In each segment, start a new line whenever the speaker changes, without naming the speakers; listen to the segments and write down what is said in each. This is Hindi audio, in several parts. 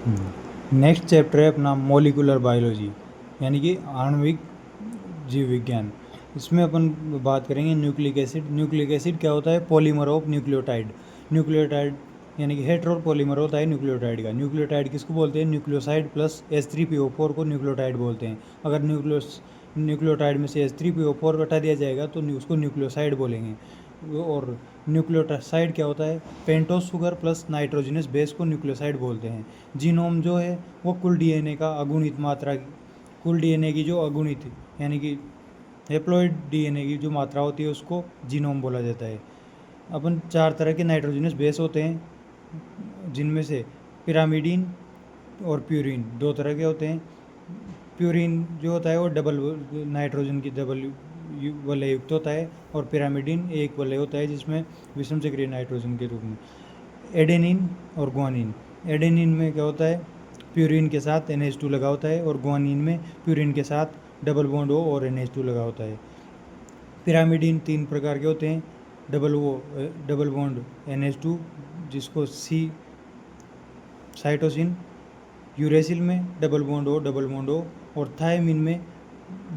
नेक्स्ट चैप्टर है अपना मॉलिक्यूलर बायोलॉजी, यानी कि आणविक जीव विज्ञान। इसमें अपन बात करेंगे न्यूक्लिक एसिड। न्यूक्लिक एसिड क्या होता है? Polymer of nucleotide. न्यूक्लियोटाइड यानी कि हेटेरो पॉलीमर होता है न्यूक्लियोटाइड का। न्यूक्लियोटाइड किसको बोलते हैं? न्यूक्लियोसाइड प्लस H3PO4 को न्यूक्लियोटाइड बोलते हैं। अगर न्यूक्लियोटाइड में से H3PO4 हटा दिया जाएगा तो उसको न्यूक्लियोसाइड बोलेंगे। और न्यूक्लियोसाइड क्या होता है? Pentose sugar plus nitrogenous base को न्यूक्लियोसाइड बोलते हैं। जीनोम जो है वो कुल डीएनए का अगुणित मात्रा, कुल डीएनए की जो अगुणित यानी कि हैप्लॉइड डीएनए की जो मात्रा होती है उसको जीनोम बोला जाता है। अपन 4 तरह के नाइट्रोजनस बेस होते हैं, जिनमें से पिरामिडीन और प्यूरिन 2 तरह के होते हैं। प्यूरिन जो होता है वो डबल नाइट्रोजन की डबल वलय युक्त होता है, और पिरामिडीन एक वलय होता है जिसमें विषम चक्रीय नाइट्रोजन के रूप में। एडेनिन और ग्वानिन। एडेनिन में क्या होता है? प्यूरिन के साथ NH2 लगा होता है, और ग्वानिन में प्यूरिन के साथ डबल बॉन्ड O और NH2 लगा होता है। पिरामिडीन 3 प्रकार के होते हैं। डबल बॉन्ड NH2 जिसको C साइटोसिन, यूरेसिल में डबल बॉन्ड O, और थायमिन में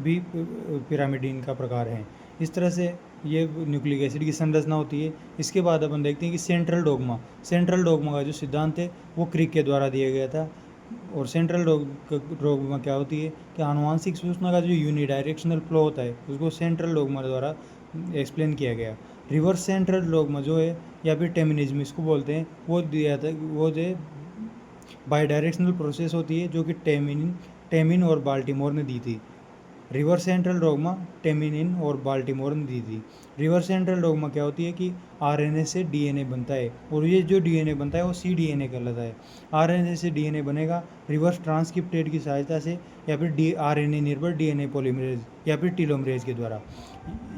भी पिरामिडीन का प्रकार है। इस तरह से ये न्यूक्लिक एसिड की संरचना होती है। इसके बाद अपन देखते हैं कि सेंट्रल डोगमा का जो सिद्धांत है वो क्रिक के द्वारा दिया गया था। और सेंट्रल डोगमा क्या होती है कि आनुवांशिक सूचना का जो यूनिडायरेक्शनल फ्लो होता है उसको सेंट्रल डोगमा द्वारा एक्सप्लेन किया गया। रिवर्स सेंट्रल डोगमा जो है या फिर टेमिनिज्म इसको बोलते हैं, वो दिया था, वो जो बाई डायरेक्शनल प्रोसेस होती है जो कि टेमिन और बाल्टीमोर ने दी थी। रिवर्स सेंट्रल डोगमा टेमिन और बाल्टीमोर ने दी थी। रिवर्स सेंट्रल डोगमा क्या होती है कि RNA से DNA बनता है, और ये जो DNA बनता है वो cDNA कहलाता है। RNA से DNA बनेगा रिवर्स ट्रांसक्रिप्टेड की सहायता से, या फिर RNA निर्भर DNA पॉलीमरेज या फिर टीलोमरेज के द्वारा।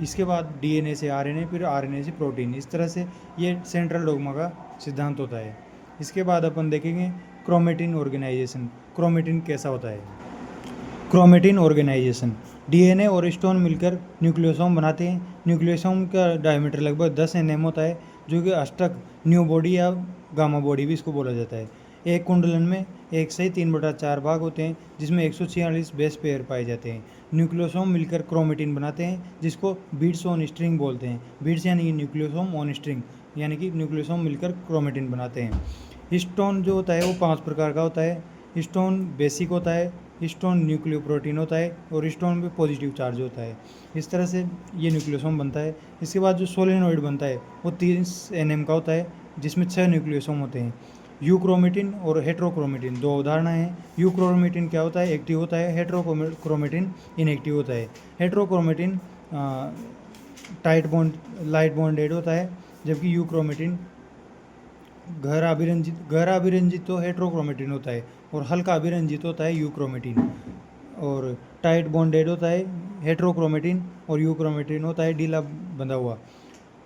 इसके बाद DNA से RNA, फिर RNA से प्रोटीन। इस तरह से ये सेंट्रल डोगमा का सिद्धांत होता है। इसके बाद अपन देखेंगे क्रोमेटिन ऑर्गेनाइजेशन। क्रोमेटिन कैसा होता है? Chromatin organization. DNA और हिस्टोन मिलकर न्यूक्लियोसोम बनाते हैं। न्यूक्लियोसोम का डायमीटर लगभग 10 nm होता है, जो कि अष्टक न्यू बॉडी या गामा बॉडी भी इसको बोला जाता है। एक कुंडलन में 1 से 3/4 भाग होते हैं, जिसमें 146 बेस पेयर पाए जाते हैं। न्यूक्लियोसोम मिलकर क्रोमेटिन बनाते हैं, जिसको बीड्स ऑन स्ट्रिंग बोलते हैं। बीड्स यानी कि न्यूक्लियोसोम ऑन स्ट्रिंग, यानी कि न्यूक्लियोसोम मिलकर क्रोमेटिन बनाते हैं। हिस्टोन जो होता है वो 5 प्रकार का होता है। हिस्टोन बेसिक होता है, हिस्टोन न्यूक्लियोप्रोटीन होता है, और हिस्टोन पे पॉजिटिव चार्ज होता है। इस तरह से ये न्यूक्लियोसोम बनता है। इसके बाद जो सोलेनोइड बनता है वो 30 nm का होता है, जिसमें 6 न्यूक्लियोसोम होते हैं। यूक्रोमेटिन और हेट्रोक्रोमेटिन 2 उदाहरण हैं। यूक्रोमेटिन क्या होता है? एक्टिव होता है। हेट्रोक्रोमेटिन इनएक्टिव होता है। हेट्रोक्रोमेटिन लाइट बॉन्डेड होता है, जबकि यूक्रोमेटिन गहरा अभिरंजित तो हेट्रोक्रोमेटिन होता है, और हल्का अभिरंजित होता है यूक्रोमेटिन। और टाइट बॉन्डेड होता है हेट्रोक्रोमेटिन, और यूक्रोमेटिन होता है ढीला बंधा हुआ।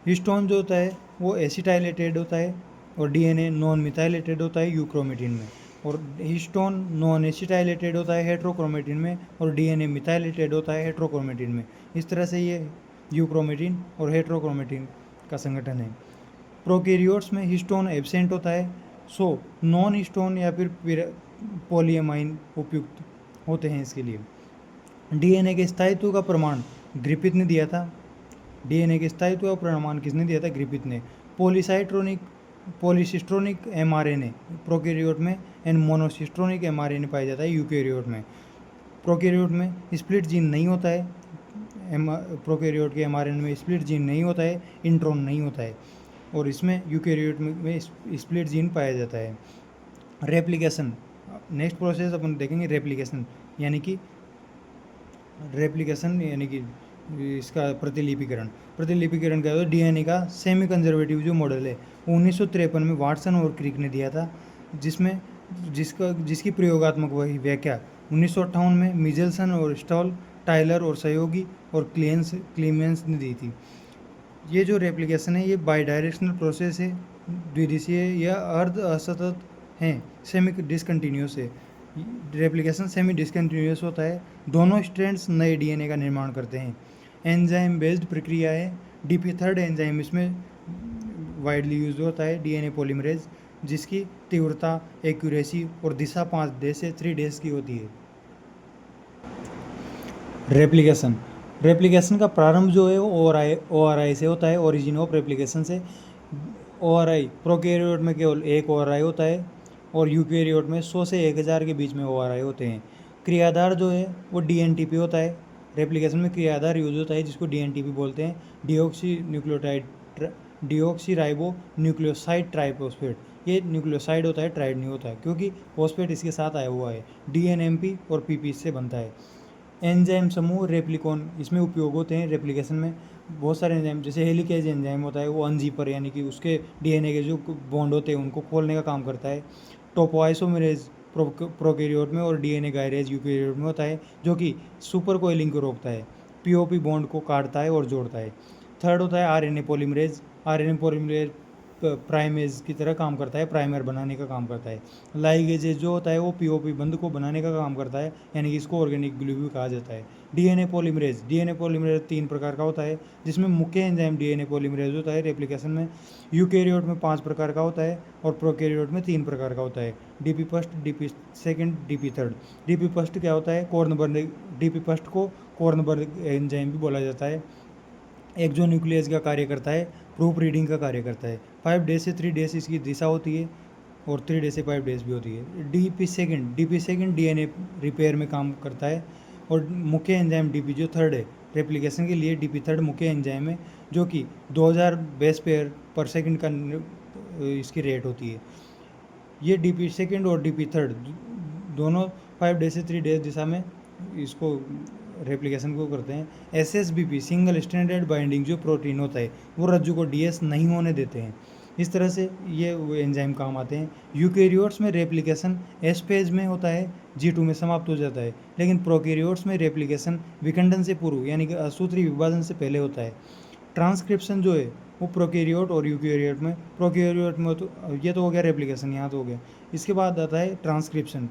हिस्टोन जो होता है वो एसिटाइलेटेड होता है, और DNA नॉन मिथाइलेटेड होता है यूक्रोमेटिन में। और हिस्टोन नॉन एसिटाइलेटेड होता है हेट्रोक्रोमेटिन में, और DNA मिथाइलेटेड होता है हेट्रोक्रोमेटिन में। इस तरह से ये यूक्रोमेटिन और हेट्रोक्रोमेटिन का संगठन है। प्रोकैरियोट्स में हिस्टोन एब्सेंट होता है, सो नॉन हिस्टोन या फिर पॉलीएमाइन उपयुक्त होते हैं इसके लिए। DNA के स्थायित्व का प्रमाण ग्रिफिथ ने दिया था। DNA के स्थायित्व का प्रमाण किसने दिया था? ग्रिफिथ ने। पॉलीसिस्ट्रोनिक mRNA प्रोकैरियोट में, एंड मोनोसिस्ट्रोनिक mRNA पाया जाता है यूकैरियोट में। प्रोकैरियोट में स्प्लिट जीन नहीं होता है, प्रोकैरियोट के mRNA में स्प्लिट जीन नहीं होता है, इंट्रॉन नहीं होता है, और इसमें यूकैरियोट में स्प्लिट जीन पाया जाता है। रेप्लिकेशन, नेक्स्ट प्रोसेस अपन देखेंगे रेप्लिकेशन, यानी कि इसका प्रतिलिपिकरण क्या होता है? DNA का सेमी कंजर्वेटिव जो मॉडल है 1953 में वाटसन और क्रिक ने दिया था, जिसकी प्रयोगात्मक व्याख्या 1958 में मिजेल्सन और स्टॉल, टाइलर और सहयोगी और क्लीमेंस ने दी थी। ये जो रेप्लिकेशन है ये बाई डायरेक्शनल प्रोसेस है, द्विदिशीय या अर्ध असतत हैं, सेमी डिसकंटिन्यूस है। रेप्लिकेशन सेमी डिसकंटिन्यूस होता है। दोनों स्ट्रैंड्स नए DNA का निर्माण करते हैं। एंजाइम बेस्ड प्रक्रिया है। DP3 एंजाइम इसमें वाइडली यूज होता है। DNA पॉलीमरेज जिसकी तीव्रता, एक्यूरेसी और दिशा 5 डेज से 3 डेज की होती है। रेप्लिकेशन का प्रारंभ जो है वो ORI से होता है, ओरिजिन ऑफ रेप्लिकेशन से। ORI प्रोकैरियोट में केवल एक ORI होता है और यूकैरियोट में 100 से 1000 के बीच में ORI होते हैं। क्रियाधार जो है वो DNTP होता है। रेप्लिकेशन में क्रियाधार यूज होता है जिसको DNTP बोलते हैं, डिऑक्सी राइबो न्यूक्लियोसाइड ट्राइफॉस्फेट। ये न्यूक्लियोसाइड होता है, ट्राइड नहीं होता है, क्योंकि फॉस्फेट इसके साथ आया हुआ है। DNMP और PP इससे बनता है। एंजाइम समूह रेप्लिकॉन इसमें उपयोग होते हैं रेप्लिकेशन में। बहुत सारे एंजाइम, जैसे हेलिकेज एंजाइम होता है, वो अनजीपर यानी कि उसके DNA के जो बॉन्ड होते हैं उनको खोलने का काम करता है। टोपोआइसोमेरेज प्रोकैरियोट में और DNA गायरेज यूकैरियोट में होता है, जो कि सुपर कोइलिंग को रोकता है, POP बॉन्ड को काटता है और जोड़ता है। थर्ड होता है RNA polymerase. RNA polymerase primase की तरह काम करता है, प्राइमर बनाने का काम करता है। लाइगेज जो होता है वो POP बंध को बनाने का काम करता है, यानी कि इसको ऑर्गेनिक ग्लू भी कहा जाता है। DNA पॉलीमरेज 3 प्रकार का होता है, जिसमें मुख्य एंजाइम DNA पॉलीमरेज होता है रेप्लिकेशन में। यूकैरियोट में 5 प्रकार का होता है और प्रोकैरियोट में 3 प्रकार का होता है, DP first, DP second, DP third. DP first क्या होता है? कॉर्नबर्ग। DP फर्स्ट को कॉर्नबर्ग एंजाइम भी बोला जाता है, एक जो न्यूक्लियस का कार्य करता है, प्रूफ रीडिंग का कार्य करता है। 5 डेज से 3 डेज इसकी दिशा होती है और 3 डेज से 5 डेज भी होती है। DP सेकेंड DNA रिपेयर में काम करता है और मुख्य एंजाइम DP जो थर्ड है रेप्लिकेशन के लिए, DP थर्ड मुख्य एंजाइम है, जो कि 2000 बेस पेयर पर सेकंड का इसकी रेट होती है। ये DP सेकेंड और DP थर्ड दोनों 5 डेज से 3 डेज दिशा में इसको रेप्लिकेशन को करते हैं। SSBP सिंगल स्टैंडर्ड बाइंडिंग जो प्रोटीन होता है वो रज्जु को DS नहीं होने देते हैं। इस तरह से ये एंजाइम काम आते हैं। यूकैरियोट्स में रेप्लिकेशन S फेज में होता है, G2 में समाप्त हो जाता है, लेकिन प्रोकैरियोट्स में रेप्लिकेशन विखंडन से पूर्व यानी कि असूत्री विभाजन से पहले होता है। ट्रांसक्रिप्शन जो है वो प्रोकैरियोट और यूकैरियोट में, प्रोकैरियोट में तो ये तो हो गया रेप्लिकेशन, यहाँ तो हो गया। इसके बाद आता है ट्रांसक्रिप्शन,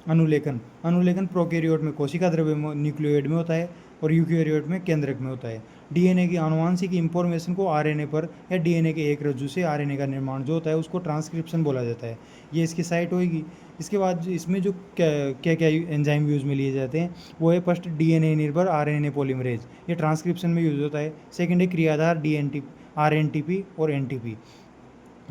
अनुलेखन प्रोकैरियोट में कोशिका द्रव्य न्यूक्लियोइड में होता है और यूकैरियोट में केंद्रक में होता है। DNA की आनुवांशिक इंफॉर्मेशन को RNA पर या DNA के एक रज्जु से RNA का निर्माण जो होता है उसको ट्रांसक्रिप्शन बोला जाता है। ये इसकी साइट होगी। इसके बाद इसमें जो क्या क्या एंजाइम यूज में लिए जाते हैं वो है, फर्स्ट DNA निर्भर RNA पॉलीमरेज, ये ट्रांसक्रिप्शन में यूज होता है। सेकेंड है क्रियाधार RNTP और NTP,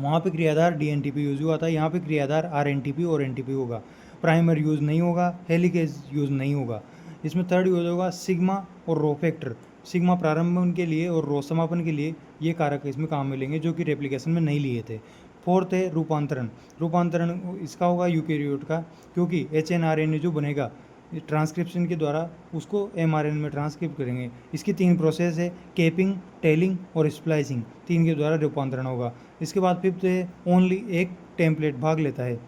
वहाँ पे क्रियाधार DNTP यूज हुआ था, यहाँ पे क्रियाधार RNTP और NTP होगा। प्राइमर यूज़ नहीं होगा, हेलिकेज यूज़ नहीं होगा। इसमें थर्ड यूज होगा सिग्मा और रो फैक्टर। सिग्मा प्रारंभन के लिए और रो समापन के लिए ये कारक इसमें काम में लेंगे, जो कि रेप्लिकेशन में नहीं लिए थे। फोर्थ है रूपांतरण इसका होगा यूकैरियोट का, क्योंकि HNRNA जो बनेगा ट्रांसक्रिप्शन के द्वारा उसको mRNA में ट्रांसक्रिप्ट करेंगे। इसकी 3 प्रोसेस है, कैपिंग, टेलिंग और स्प्लाइसिंग, 3 के द्वारा रूपांतरण होगा। इसके बाद फिफ्थ है ओनली एक टेम्पलेट भाग लेता है,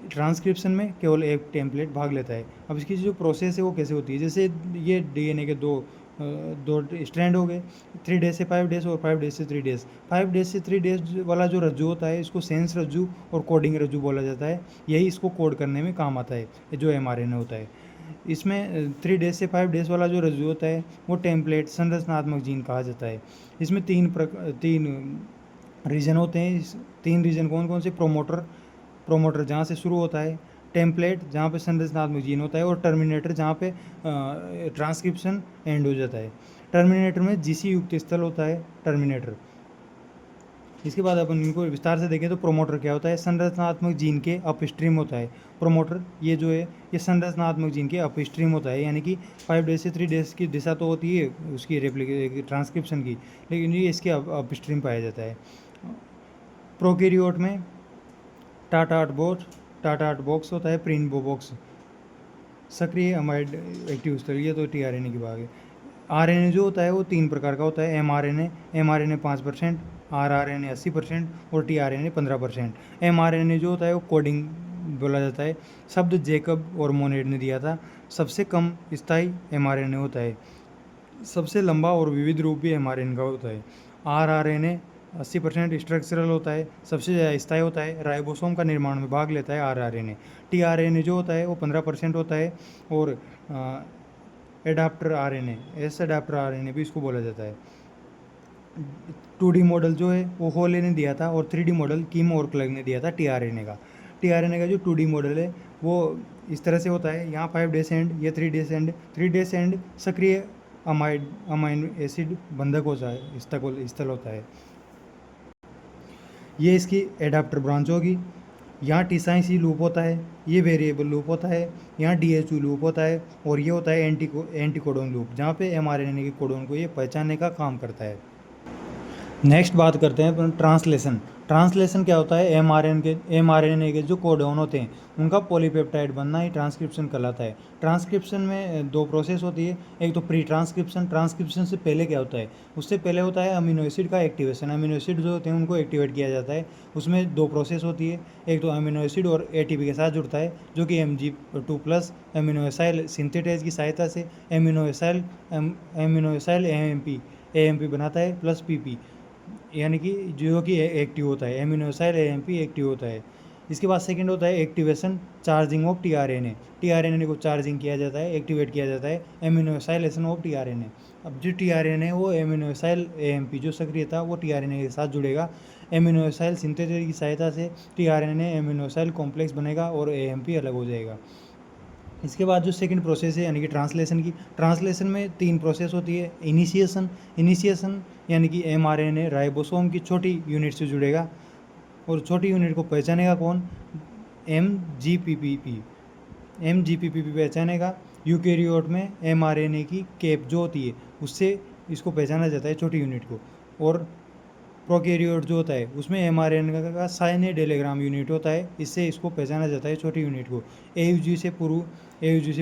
ट्रांसक्रिप्शन में केवल एक टेम्पलेट भाग लेता है। अब इसकी जो प्रोसेस है वो कैसे होती है, जैसे ये DNA के दो स्ट्रैंड हो गए, 3 डेज से 5 डेज और 5 डेज से 3 डेज। 5 डेज से 3 डेज वाला जो रज्जु होता है इसको सेंस रज्जु और कोडिंग रज्जु बोला जाता है, यही इसको कोड करने में काम आता है, जो mRNA होता है। इसमें 3 डेज से 5 डेज वाला जो रज्जु होता है वो टेम्पलेट संरचनात्मक जीन कहा जाता है। इसमें तीन रीजन होते हैं। 3 रीजन कौन कौन से? प्रोमोटर जहाँ से शुरू होता है, टेम्पलेट जहाँ पे संरचनात्मक जीन होता है, और टर्मिनेटर जहाँ पे ट्रांसक्रिप्शन एंड हो जाता है। टर्मिनेटर में GC युक्त स्थल होता है टर्मिनेटर। इसके बाद अपन इनको विस्तार से देखें तो प्रोमोटर क्या होता है? संरचनात्मक जीन के अपस्ट्रीम होता है प्रोमोटर। ये जो है ये संरचनात्मक जीन के अपस्ट्रीम होता है, यानी कि 5 डेज से 3 डेज की दिशा तो होती है उसकी ट्रांसक्रिप्शन की, लेकिन ये इसके अपस्ट्रीम पाया जाता है। प्रोकैरियोट में टाटा बॉक्स होता है, प्रिन बॉक्स सक्रिय अमाइड एक्टिव स्थल, ये तो tRNA की बात है। RNA जो होता है वो 3 प्रकार का होता है, mRNA 5%, rRNA 80% और tRNA 15%। mRNA जो होता है वो कोडिंग बोला जाता है, शब्द जेकब और मोनेड ने दिया था। सबसे कम स्थायी mRNA होता है, सबसे लंबा और विविध रूप भी mRNA का होता है। rRNA 80% स्ट्रक्चरल होता है, सबसे ज़्यादा स्थायी होता है, राइबोसोम का निर्माण में भाग लेता है rRNA। tRNA जो होता है वो 15% होता है और एडाप्टर RNA भी इसको बोला जाता है। 2D मॉडल जो है वो होले ने दिया था, और 3D मॉडल किम और क्लर्क ने दिया था टीआरएनए का। टीआरएनए का जो 2D मॉडल है वो इस तरह से होता है, यहाँ 5 डेज एंड, ये 3 डेज एंड। 3 डेज एंड सक्रिय अमाइनो एसिड बंधक होता है, स्थल होता है। ये इसकी एडाप्टर ब्रांच होगी। यहाँ टीसाइसी लूप होता है, ये वेरिएबल लूप होता है, यहाँ डीएचयू लूप होता है, और ये होता है एंटी कोडोन लूप, जहाँ पे एमआरएनए के कोडोन को ये पहचानने का काम करता है। नेक्स्ट बात करते हैं अपन ट्रांसलेशन। ट्रांसलेशन क्या होता है, एमआरएनए के जो कोडोन होते हैं उनका पॉलीपेप्टाइड बनना ही ट्रांसक्रिप्शन कहलाता है। ट्रांसक्रिप्शन में 2 प्रोसेस होती है, एक तो प्री ट्रांसक्रिप्शन। ट्रांसक्रिप्शन से पहले क्या होता है, उससे पहले होता है अमीनो एसिड का एक्टिवेशन। अमीनो एसिड जो होते हैं उनको एक्टिवेट किया जाता है, उसमें 2 प्रोसेस होती है, एक तो अमीनो एसिड और एटीपी के साथ जुड़ता है, जो कि Mg2+ अमीनो एसाइल सिंथेटेज की सहायता से अमीनो एसाइल एएमपी बनाता है, प्लस पीपी, यानी कि जो कि एक्टिव होता है, एमिनो एसाइल एएमपी एक्टिव होता है। इसके बाद सेकंड होता है activation charging of tRNA. TRNA को चार्जिंग किया जाता है, एक्टिवेट किया जाता है एमिनो एसाइलेशन ऑफ टीआरएनए। अब जो टीआरएनए वो एमिनो एसाइल एएमपी जो सक्रिय था वो टीआरएनए के साथ जुड़ेगा, एमिनो एसाइल सिंथेसिस की सहायता से टीआरएनए एमिनो एसाइल कॉम्प्लेक्स बनेगा और एएमपी अलग हो जाएगा। इसके बाद जो सेकंड प्रोसेस है यानी कि ट्रांसलेशन की, ट्रांसलेशन में 3 प्रोसेस होती है। इनिशिएशन यानी कि एमआरएनए राइबोसोम की छोटी यूनिट से जुड़ेगा, और छोटी यूनिट को पहचानेगा कौन, एमजीपीपी पहचानेगा। यूकेरियोट में एमआरएनए की कैप जो होती है उससे इसको पहचाना जाता है छोटी यूनिट को, और प्रोकैरियोट जो होता है उसमें एमआरएनए का साइनेडेलेग्राम यूनिट होता है, इससे इसको पहचाना जाता है छोटी यूनिट को। एयूजी से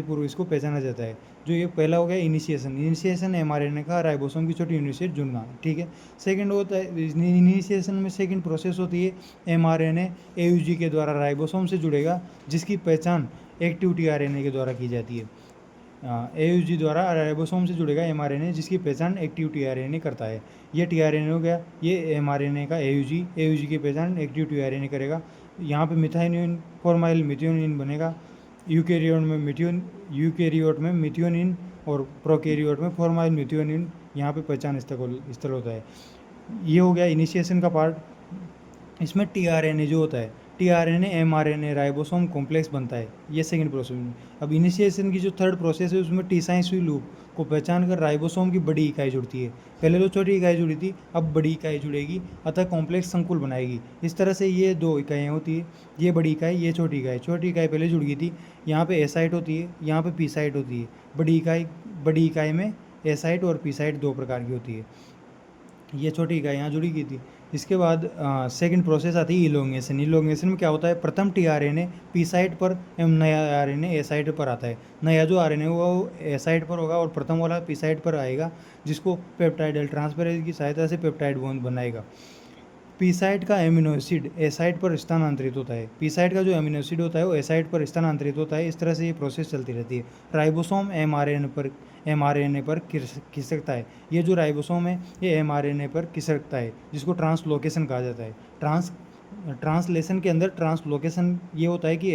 पूर्व इसको पहचाना जाता है। जो ये पहला हो गया इनिशिएशन एमआरएनए का राइबोसोम की छोटी यूनिट से जुड़ना, ठीक है। सेकंड होता है इनिशिएशन में सेकंड प्रोसेस होती है, एमआरएनए एयूजी के द्वारा राइबोसोम से जुड़ेगा, जिसकी पहचान एक्टिव टीआरएनए के द्वारा की जाती है। एयूजी द्वारा राइबोसोम से जुड़ेगा एमआरएनए, जिसकी पहचान एक्टिव टीआरएनए करता है। ये टीआरएनए हो गया, ये एमआरएनए का एयूजी की पहचान एक्टिव टीआरएनए करेगा। यहाँ पे मिथाइनिन फॉर्माइल मिथ्योनिन बनेगा। यूकेरियोट में मिथ्योनिन और प्रोकैरियोट में फॉर्माइल मिथ्योनिन यहाँ पे पहचान स्थल होता है। ये हो गया इनिशिएशन का पार्ट। इसमें टीआरएनए जो होता है, टीआरएनए एमआरएनए राइबोसोम कॉम्प्लेक्स बनता है, ये सेकंड प्रोसेस में। अब इनिशिएशन की जो थर्ड प्रोसेस है उसमें टीसाइसी लूप को पहचान कर राइबोसोम की बड़ी इकाई जुड़ती है। पहले तो छोटी इकाई जुड़ी थी, अब बड़ी इकाई जुड़ेगी, अतः कॉम्प्लेक्स संकुल बनाएगी। इस तरह से ये 2 इकाइयाँ होती है, ये बड़ी इकाई, ये छोटी इकाई। छोटी इकाई पहले जुड़ गई थी, यहाँ पे ए साइट होती है, यहाँ पे पी साइट होती है। बड़ी इकाई में ए साइट और पी साइट 2 प्रकार की होती है। ये छोटी इकाई यहाँ जुड़ी गई थी। इसके बाद सेकंड प्रोसेस आती है इलोंगेशन। इलोंगेशन में क्या होता है, प्रथम टीआरएनए पी साइट पर एवं नया आरएनए ए साइट पर आता है। नया जो आरएनए होगा वो ए साइट पर होगा और प्रथम वाला पी साइट पर आएगा, जिसको पेप्टाइडल ट्रांसफेरेज की सहायता से पेप्टाइड बॉन्ड बनाएगा। पी साइट का एमिनो एसिड ए साइट पर स्थानांतरित होता है। पी साइट का जो एमिनो एसिड होता है वो ए साइट पर स्थानांतरित होता है। इस तरह से ये प्रोसेस चलती रहती है। राइबोसोम एमआरएनए पर खिसकता है। ये जो राइबोसोम है ये एमआरएनए पर खिसकता है, जिसको ट्रांसलोकेशन कहा जाता है। ट्रांसलेशन के अंदर ट्रांसलोकेशन ये होता है कि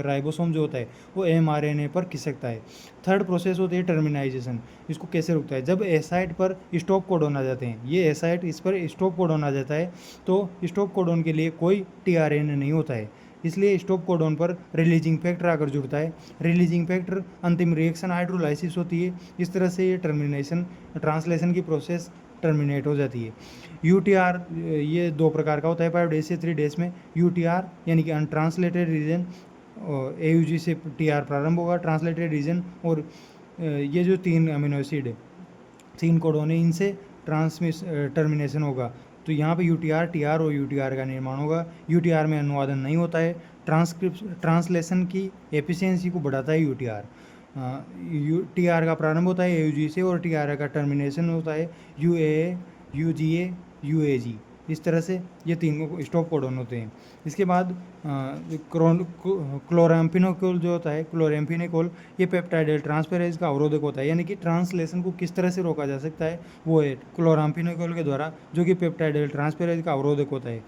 राइबोसोम जो होता है वो एमआरएनए पर खिसकता है। थर्ड प्रोसेस होती है टर्मिनाइजेशन। इसको कैसे रुकता है, जब ए साइट पर स्टॉप कोडॉन आ जाते हैं, ये ए साइट इस पर स्टॉप कोडॉन आ जाता है, तो स्टॉप कोडॉन के लिए कोई टीआरएनए नहीं होता है, इसलिए स्टॉप कोडॉन पर रिलीजिंग फैक्टर आकर जुड़ता है। रिलीजिंग फैक्टर अंतिम रिएक्शन हाइड्रोलाइसिस होती है। इस तरह से ये ट्रांसलेशन की प्रोसेस टर्मिनेट हो जाती है। यूटीआर ये 2 प्रकार का होता है 5 डेज से 3 डेज में। यूटीआर यानी कि अनट्रांसलेटेड रीजन, एयूजी से टीआर प्रारंभ होगा, ट्रांसलेटेड रीजन, और ये जो 3 अमीनो एसिड है, 3 कोडोन है, इनसे टर्मिनेशन होगा। तो यहाँ पे यूटीआर, टीआर और यूटीआर का निर्माण होगा। यूटीआर में अनुवादन नहीं होता है। ट्रांसलेशन की एफिशिएंसी को बढ़ाता है यूटीआर। टीआर का प्रारंभ होता है एयूजी से और टीआर का टर्मिनेशन होता है यूएए, यूजीए, यूएजी। इस तरह से ये 3 स्टॉप कोडॉन होते हैं। इसके बाद क्लोराम्फेनिकोल जो होता है, क्लोराम्फेनिकोल, ये पेप्टाइडल ट्रांसफेरेज का अवरोधक होता है। यानी कि ट्रांसलेशन को किस तरह से रोका जा सकता है वो है क्लोराम्फेनिकोल के द्वारा, जो कि पेप्टाइडल ट्रांसफेरेज का अवरोधक होता है।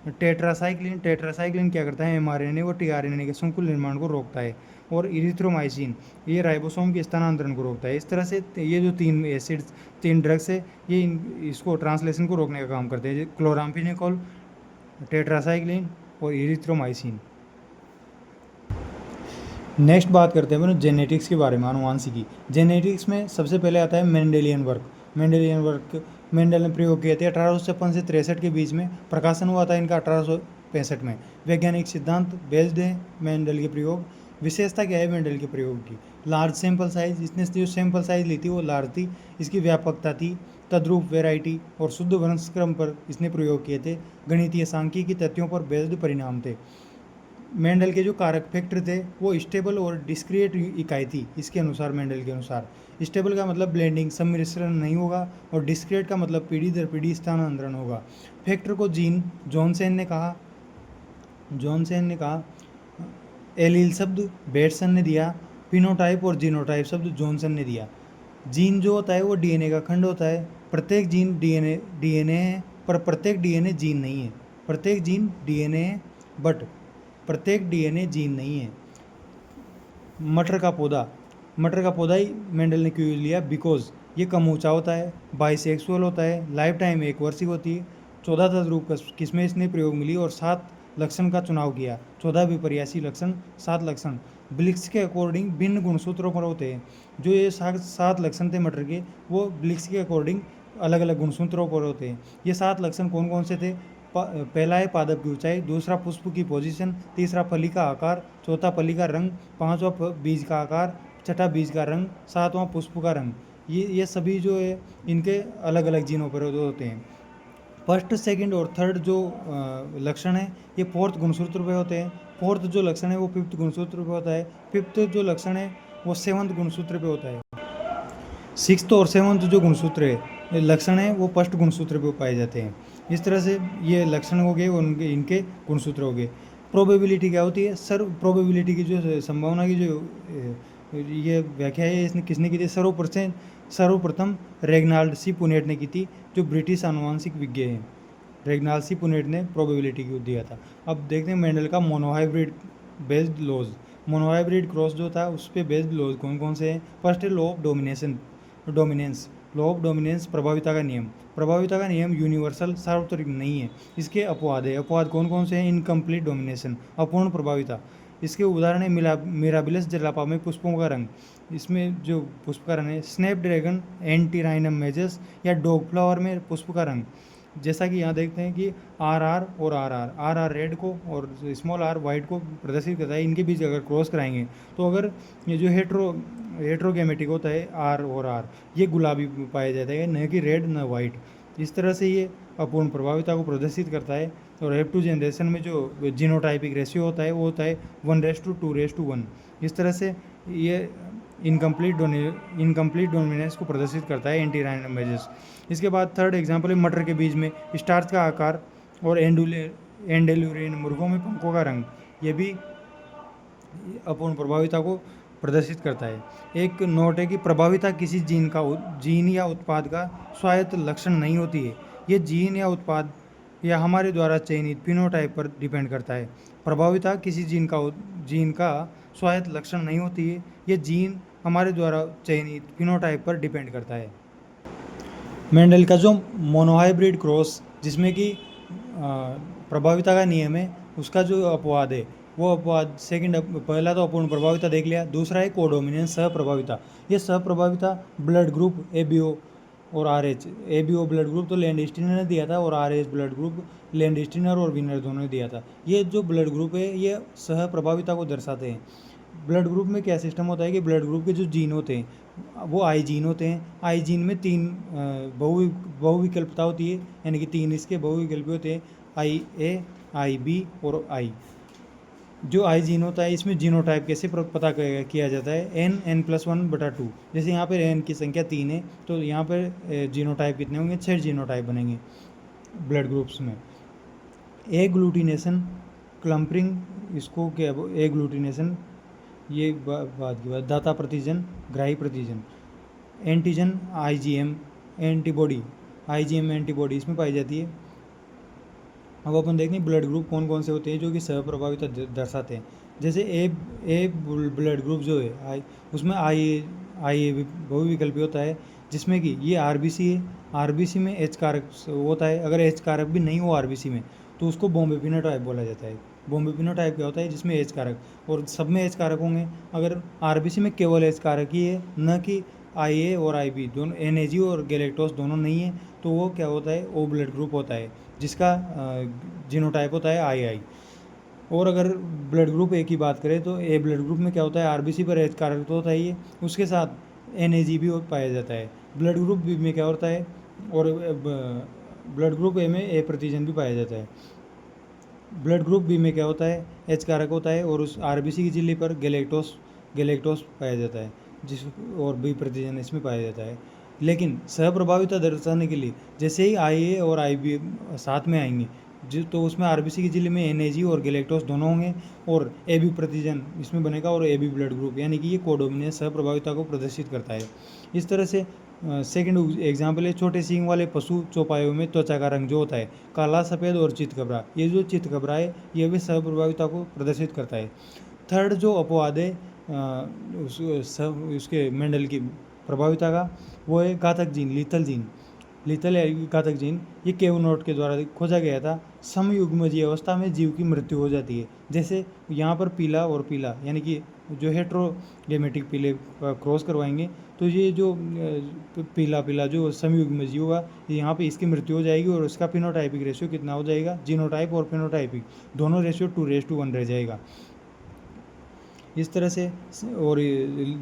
टेट्रासाइक्लिन क्या करता है, एमआरएनए और टीआरएनए के संकुल निर्माण को रोकता है। और इरिथ्रोमाइसिन ये राइबोसोम के स्थानांतरण को रोकता है। इस तरह से ये जो 3 एसिड्स, 3 ड्रग्स है, ये इसको ट्रांसलेशन को रोकने का काम करते हैं, क्लोराम्फेनिकोल, टेट्रासाइक्लिन और इरिथ्रोमाइसिन। नेक्स्ट बात करते हैं जेनेटिक्स के बारे में, आनुवांशिकी। जेनेटिक्स में सबसे पहले आता है मेंडेलियन वर्क। मेंडल ने प्रयोग किए थे 1856 से 63 के बीच में, प्रकाशन हुआ था इनका 1865 में। वैज्ञानिक सिद्धांत बेस्ड है मेंडल के प्रयोग। विशेषता क्या है मेंडल के प्रयोग की? लार्ज सैंपल साइज, इसने जो सैंपल साइज ली थी वो लार्ज थी। इसकी व्यापकता थी, तद्रूप वेराइटी और शुद्ध वंशक्रम पर इसने प्रयोग किए थे। गणितीय सांख्यिकी तथ्यों पर बेस्ड परिणाम थे। मेंडल के जो कारक फैक्टर थे वो स्टेबल और डिस्क्रिएट इकाई थी। इसके अनुसार, मेंडल के अनुसार, स्टेबल का मतलब ब्लेंडिंग, सम्मिश्रण नहीं होगा, और डिस्क्रिएट का मतलब पीढ़ी दर पीढ़ी स्थानांतरण होगा। फैक्टर को जीन जॉनसन ने कहा, एलील शब्द बेटसन ने दिया, फिनोटाइप और जीनोटाइप शब्द जॉनसन ने दिया। जीन जो होता है वो डीएनए का खंड होता है। प्रत्येक जीन डीएनए है, पर प्रत्येक डीएनए जीन नहीं है। प्रत्येक जीन डीएनए है, बट प्रत्येक डीएनए जीन नहीं है। मटर का पौधा ही मेंडल ने क्यों लिया? बिकॉज ये कम ऊंचा होता है, बाइसेक्सुअल होता है, लाइफ टाइम 1 वर्षिक होती है। 14 तद्रूप किस्में इसने प्रयोग मिली और 7 लक्षण का चुनाव किया। 14 विपर्यासी लक्षण, 7 लक्षण ब्लिक्स के अकॉर्डिंग भिन्न गुणसूत्रों पर होते हैं। जो ये 7 लक्षण थे मटर के, वो ब्लिक्स के अकॉर्डिंग अलग अलग गुणसूत्रों पर होते हैं। ये 7 लक्षण कौन कौन से थे? पहला है पादप की ऊंचाई, दूसरा पुष्प की पोजीशन, तीसरा फली का आकार, चौथा फली का रंग, पांचवा बीज का आकार, छठा बीज का रंग, सातवां पुष्प का रंग। ये सभी जो है इनके अलग अलग जीनों पर होते हैं। फर्स्ट, सेकंड और थर्ड जो लक्षण है ये 4th गुणसूत्र पे होते हैं। 4th जो लक्षण है वो 5th गुणसूत्र पे होता है। 5th जो लक्षण है वो 7th गुणसूत्र पे होता है। 6th और 7th जो गुणसूत्र है, लक्षण है, वो 1st गुणसूत्र पे पाए जाते हैं। इस तरह से ये लक्षण हो गए, उनके इनके गुणसूत्र हो गए। प्रोबेबिलिटी क्या होती है? प्रोबेबिलिटी की जो संभावना की जो ये व्याख्या है इसने किसने की थी? सर्वप्रथम रेगनाल्ड सी पुनेट ने की थी, जो ब्रिटिश आनुवांशिक विज्ञ हैं। रेगनाल्ड सी पुनेट ने प्रोबेबिलिटी को दिया था। अब देखते हैं मेंडल का monohybrid based laws. Monohybrid cross जो था उस पर बेस्ड लॉज कौन कौन से हैं? फर्स्ट है law of dominance. Law of dominance, प्रभाविता का नियम यूनिवर्सल, सार्वत्रिक नहीं है। इसके अपवाद है। अपवाद कौन कौन से हैं? इनकम्प्लीट डोमिनेशन, अपूर्ण प्रभाविता। इसके उदाहरण है मिराबिलस जलापा में पुष्पों का रंग। इसमें जो पुष्प का रंग है, स्नैपड्रैगन एंटीराइनम मेजस या डॉग फ्लावर में पुष्प का रंग। जैसा कि यहाँ देखते हैं कि आर आर रेड को और स्मॉल आर वाइट को प्रदर्शित करता है। इनके बीच अगर क्रॉस कराएंगे तो अगर ये जो हेट्रोगेमेटिक होता है आर और आर, ये गुलाबी पाया जाता है, न कि रेड न वाइट। इस तरह से ये अपूर्ण प्रभाविता को प्रदर्शित करता है। और F2 जनरेशन में जो जीनोटाइपिक रेशियो होता है वो होता है 1:2:1। इस तरह से ये इनकम्प्लीट डोमिनेंस को प्रदर्शित करता है एंटीराइनम मेजस। इसके बाद थर्ड एग्जाम्पल है मटर के बीज में स्टार्च का आकार और एंडेलुरेन मुर्गों में पंखों का रंग। ये भी अपूर्ण प्रभाविता को प्रदर्शित करता है। एक नोट है कि प्रभाविता किसी जीन या उत्पाद का स्वायत्त लक्षण नहीं होती है। ये जीन या उत्पाद या हमारे द्वारा चयनित फिनोटाइप पर डिपेंड करता है। प्रभाविता किसी जीन का स्वायत्त लक्षण नहीं होती है। ये जीन हमारे द्वारा चयनित फिनोटाइप पर डिपेंड करता है। मेंडल का जो मोनोहाइब्रिड क्रॉस, जिसमें कि प्रभाविता का नियम है, उसका जो अपवाद है वो अपवाद पहला तो अपूर्ण प्रभाविता देख लिया। दूसरा है कोडोमिनेंस, सहप्रभाविता। ये सहप्रभाविता ब्लड ग्रुप ABO और RH। ABO ब्लड ग्रुप तो लैंडस्टीनर ने दिया था और RH ब्लड ग्रुप लैंडस्टीनर और विनर दोनों ने दिया था। ये जो ब्लड ग्रुप है ये सहप्रभाविता को दर्शाते हैं। ब्लड ग्रुप में क्या सिस्टम होता है कि ब्लड ग्रुप के जो जीन होते हैं वो आई जीन होते हैं। आई जीन में 3 बहुविकल्पता होती है, यानी कि 3 इसके बहुविकल्पी होते हैं, IA, IB और I। जो आई जीन होता है इसमें जीनोटाइप कैसे पता किया जाता है? N+1/2। जैसे यहाँ पर N की संख्या 3 है तो यहाँ पर जीनोटाइप कितने होंगे? 6 जीनोटाइप बनेंगे ब्लड ग्रुप्स में। एग्लूटिनेशन, क्लम्परिंग, इसको क्या एग्लूटिनेशन, ये बात की बात। दाता प्रतिजन, ग्राही प्रतिजन। Antigen IgM antibody, IgM antibody इसमें पाई जाती है। अब अपन देखते हैं ब्लड ग्रुप कौन कौन से होते हैं जो कि सहप्रभाविता दर्शाते हैं। जैसे ए ब्लड ग्रुप जो है उसमें आई ए बहुविकल्पी होता है, जिसमें कि ये आरबीसी है। आरबीसी में एच कारक होता है, अगर एच कारक भी नहीं हो आरबीसी में तो उसको बॉम्बे फिनोटाइप बोला जाता है। बॉम्बे फिनोटाइप क्या होता है, जिसमें एच कारक, और सब में एच कारक होंगे। अगर आरबीसी में केवल एच कारक ही है, न कि आई ए और आई बी दोनों, एन और गैलेक्टोस दोनों नहीं है, तो वो क्या होता है, ओ ब्लड ग्रुप होता है, जिसका जीनोटाइप होता है आई। और अगर ब्लड ग्रुप ए की बात करें तो ए ब्लड ग्रुप में क्या होता है, आरबीसी पर एच कारक तो होता ही है, उसके साथ एन भी पाया जाता है। ब्लड ग्रुप बी में क्या होता है, और ब्लड ग्रुप ए में ए प्रतिजन भी पाया जाता है। ब्लड ग्रुप बी में क्या होता है, एच कारक होता है, और उस आरबीसी की झिल्ली पर गैलेक्टोस पाया जाता है, जिस और बी प्रतिजन इसमें पाया जाता है। लेकिन सहप्रभाविता दर्शाने के लिए जैसे ही आई ए और आई बी साथ में आएंगे, तो उसमें आरबीसी की झिल्ली में एन और गैलेक्टोस दोनों होंगे, और ए बी प्रतिजन इसमें बनेगा, और ए बी ब्लड ग्रुप, यानी कि ये कोडोमिनेंस सहप्रभाविता को प्रदर्शित करता है। इस तरह से सेकंड एग्जाम्पल है, छोटे सींग वाले पशु चौपायों में त्वचा का रंग जो होता है काला, सफ़ेद और चितकबरा। ये जो चितकबरा है ये भी सहप्रभाविता को प्रदर्शित करता है। थर्ड जो अपवाद है उसके मेंडल की प्रभाविता का, वो है घातक जीन, लीथल घातक जीन। ये केवनोट के द्वारा खोजा गया था। समयुग्मजीय अवस्था में जीव की मृत्यु हो जाती है। जैसे यहाँ पर पीला और पीला, यानी कि जो हेट्रोगेमेटिक पीले क्रॉस करवाएंगे, तो ये जो पीला जो समयुग्मजीय होगा, यहाँ पे इसकी मृत्यु हो जाएगी, और उसका फिनोटाइपिक रेशियो कितना हो जाएगा, जीनोटाइप और फिनोटाइपिक दोनों रेशियो 2:1 रह जाएगा। इस तरह से, और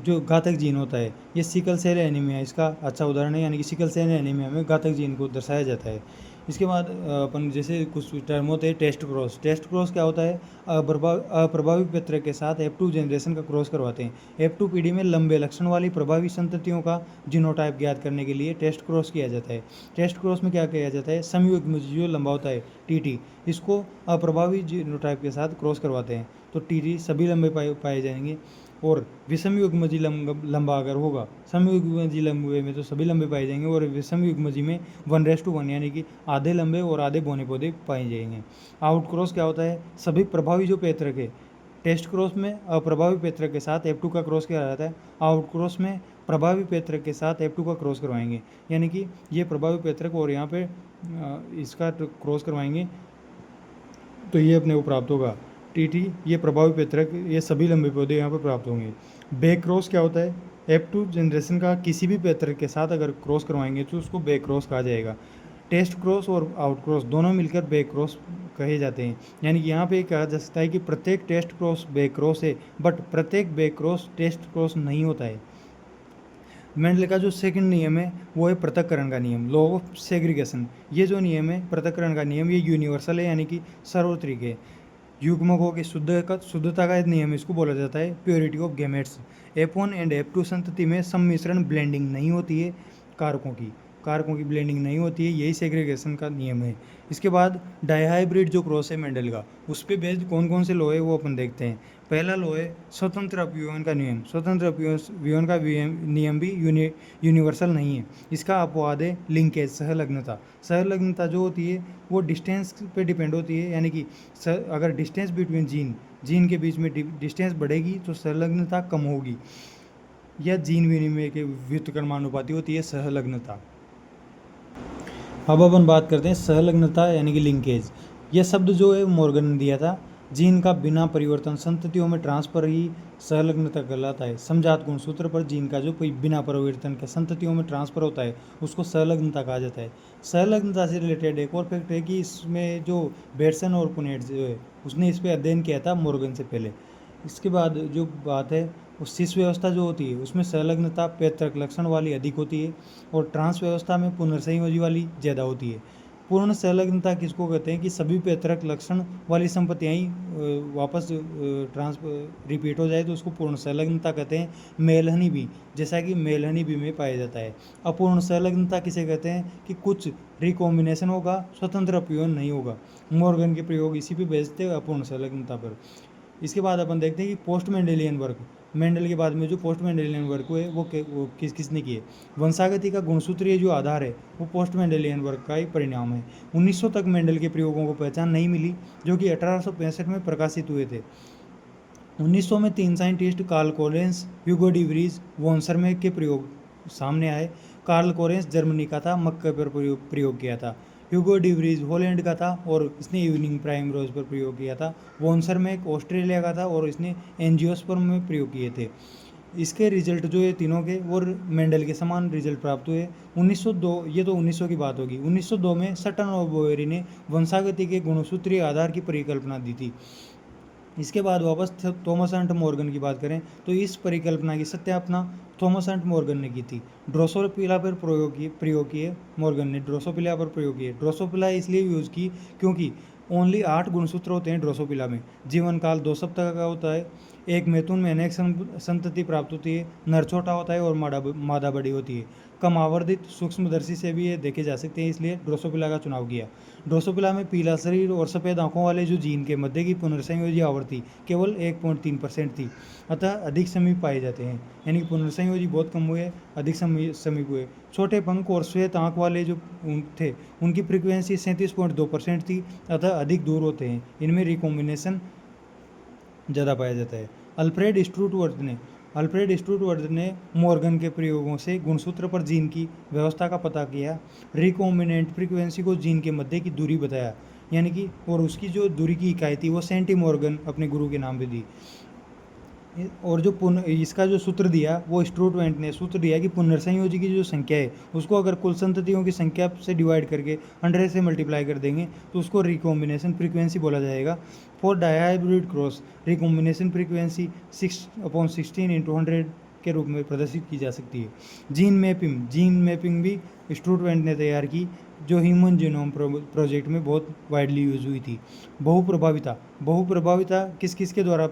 जो घातक जीन होता है ये सिकल सेल एनीमिया इसका अच्छा उदाहरण है, यानी कि सिकल सेल एनीमिया में घातक जीन को दर्शाया जाता है। इसके बाद अपन जैसे कुछ टर्म होते हैं, टेस्ट क्रॉस क्या होता है, अप्रभावी पत्र के साथ F2 जनरेशन का क्रॉस करवाते हैं। F2 पीढ़ी में लंबे लक्षण वाली प्रभावी संततियों का जीनोटाइप ज्ञात करने के लिए टेस्ट क्रॉस किया जाता है। टेस्ट क्रॉस में क्या किया जाता है, समयुग्म जो लंबा होता है TT, इसको अप्रभावी जीनोटाइप के साथ क्रॉस करवाते हैं, तो TT सभी लंबे पाए जाएंगे। और विषम युग्मजी लंबा अगर होगा, सम युग्मजी लंबे में तो सभी लंबे पाए जाएंगे, और विषम युग्मजी में 1:1, यानी कि आधे लंबे और आधे बौने पौधे पाए जाएंगे। आउट क्रॉस क्या होता है, सभी प्रभावी जो पेत्रक है, टेस्ट क्रॉस में अप्रभावी पेत्रक के साथ F2 का क्रॉस किया जाता है, आउट क्रॉस में प्रभावी पेत्रक के साथ F2 का क्रॉस करवाएंगे, यानी कि ये प्रभावी पेत्रक और यहाँ पे इसका क्रॉस करवाएंगे, तो ये अपने को प्राप्त होगा TT। ये प्रभावी पेत्रक, ये सभी लंबे पौधे यहाँ पर प्राप्त होंगे। बैक क्रॉस क्या होता है, F2 जनरेशन का किसी भी पेत्रक के साथ अगर क्रॉस करवाएंगे तो उसको बैक क्रॉस कहा जाएगा। टेस्ट क्रॉस और आउट क्रॉस दोनों मिलकर बैक क्रॉस कहे जाते हैं। यानी कि यहाँ पे कहा जा सकता है कि प्रत्येक टेस्ट क्रॉस बैक क्रॉस है, बट प्रत्येक बैक क्रॉस टेस्ट क्रॉस नहीं होता है। मेंडल का जो सेकंड नियम है वो है पृथक्करण का नियम, लॉ ऑफ सेग्रीगेशन। ये जो नियम है पृथक्करण का नियम, ये यूनिवर्सल है, यानी कि सार्वत्रिक है। युग्मकों की शुद्धता का नियम इसको बोला जाता है purity of gametes. F1 and F2 संतति में सम्मिश्रण ब्लेंडिंग नहीं होती है, कारकों की ब्लेंडिंग नहीं होती है, यही सेग्रीगेशन का नियम है। इसके बाद डायहाइब्रिड जो क्रॉस है मेंडल का, उस पर बेस्ड कौन कौन से लॉ है वो अपन देखते हैं। पहला लॉ है स्वतंत्र अपव्यवन का नियम। स्वतंत्र अपव्यवन का नियम भी यूनिवर्सल नहीं है। इसका अपवाद है लिंकेज, सहलग्नता जो होती है वो डिस्टेंस पे डिपेंड होती है, यानी कि अगर डिस्टेंस बिटवीन जीन के बीच में डिस्टेंस बढ़ेगी तो सहलग्नता कम होगी, यह जीन विनिमय के व्युत्क्रमानुपाती होती है सहलग्नता। अब अपन बात करते हैं सहलग्नता यानी कि लिंकेज। यह शब्द जो है मॉर्गन ने दिया था। जीन का बिना परिवर्तन संततियों में ट्रांसफर ही सहलग्नता कहलाता है। समजात गुण सूत्र पर जीन का जो कोई बिना परिवर्तन के संततियों में ट्रांसफर होता है उसको सहलग्नता कहा जाता है। सहलग्नता से रिलेटेड एक और फैक्ट है कि इसमें जो बेटसन और पुनेट जो है उसने इस पर अध्ययन किया था मॉर्गन से पहले। इसके बाद जो बात है वो सिस व्यवस्था जो होती है उसमें सहलग्नता पैतृक लक्षण वाली अधिक होती है, और ट्रांस व्यवस्था में पुनर्संयोजी वाली ज़्यादा होती है। पूर्ण सहलग्नता किसको कहते हैं कि सभी पैतृक लक्षण वाली संपत्तियाँ ही वापस रिपीट हो जाए तो उसको पूर्ण सहलग्नता कहते हैं। मेल हनी बी, जैसा कि मेल हनी बी में पाया जाता है। अपूर्ण सहलग्नता किसे कहते हैं कि कुछ रिकॉम्बिनेशन होगा, स्वतंत्र अपव्यवन नहीं होगा। मॉर्गन के प्रयोग इसी पे बेस्ड थे, अपूर्ण सहलग्नता पर। इसके बाद अपन देखते हैं कि पोस्ट मेंडेलियन वर्क। मेंडल के बाद में जो पोस्ट मेंडेलियन वर्क हुए वो किसने किए। वंशागति का गुणसूत्रीय जो आधार है वो पोस्ट मेंडेलियन वर्क का ही परिणाम है। 1900 तक मेंडल के प्रयोगों को पहचान नहीं मिली, जो कि 1865 में प्रकाशित हुए थे। 1900 में 3 scientist Carl Correns, Hugo de Vries, von Tschermak के प्रयोग सामने आए। कार्ल कोरेंस जर्मनी का था, मक्के पर प्रयोग किया था। ह्यूगो डी व्रीज हॉलैंड का था और इसने इवनिंग प्राइम रोज पर प्रयोग किया था। वॉन सरमेक ऑस्ट्रेलिया का था और इसने एंजियोस्पर्म में प्रयोग किए थे। इसके रिजल्ट जो है तीनों के वो मेंडल के समान रिजल्ट प्राप्त हुए। 1902, ये तो 1900 की बात होगी। 1902 में सटन और बोवेरी ने वंशागति के गुणसूत्रीय आधार की परिकल्पना दी थी। इसके बाद वापस थॉमस हंट मॉर्गन की बात करें तो इस परिकल्पना की सत्यापना थॉमस हंट मॉर्गन ने की थी। ड्रोसोपिला पर प्रयोग किए मॉर्गन ने, ड्रोसोपिला पर प्रयोग किए। ड्रोसोपिला इसलिए यूज़ की क्योंकि ओनली 8 गुणसूत्र होते हैं ड्रोसोपिला में। जीवन काल 2 सप्ताह का होता है। एक मैथुन में अनेक संतति प्राप्त होती है। नर छोटा होता है और मादा बड़ी होती है। कम आवर्धित सूक्ष्मदर्शी से भी ये देखे जा सकते हैं, इसलिए ड्रोसोपिला का चुनाव किया। ड्रोसोपिला में पीला शरीर और सफ़ेद आंखों वाले जो जीन के मध्य की पुनर्संयोजी आवृत्ति केवल 1.3% थी, अतः अधिक समीप पाए जाते हैं। यानी कि पुनर्संयोजी बहुत कम हुए, अधिक समीप हुए। छोटे पंख और श्वेत आंख वाले जो थे उनकी फ्रीक्वेंसी 37.2% थी, अतः अधिक दूर होते हैं। इनमें रिकॉम्बिनेशन ज़्यादा पाया जाता है। अल्फ्रेड स्टुटवर्थ ने मॉर्गन के प्रयोगों से गुणसूत्र पर जीन की व्यवस्था का पता किया। रिकॉम्बिनेंट फ्रीक्वेंसी को जीन के मध्य की दूरी बताया, यानी कि और उसकी जो दूरी की इकाई थी वो सेंटी मॉर्गन अपने गुरु के नाम पे दी। और जो इसका जो सूत्र दिया वो स्टुटवर्थ ने सूत्र दिया कि पुनर्संयोजी की जो संख्या है उसको अगर कुल संततियों की संख्या से डिवाइड करके 100 से मल्टीप्लाई कर देंगे तो उसको रिकॉम्बिनेशन फ्रीक्वेंसी बोला जाएगा। For dihybrid cross recombination frequency 6/16 × 100 के रूप में प्रदर्शित की जा सकती है। जीन मैपिंग भी स्टुटवर्थ ने तैयार की, जो ह्यूमन जीनोम प्रोजेक्ट में बहुत वाइडली यूज हुई थी। बहुप्रभाविता किस के द्वारा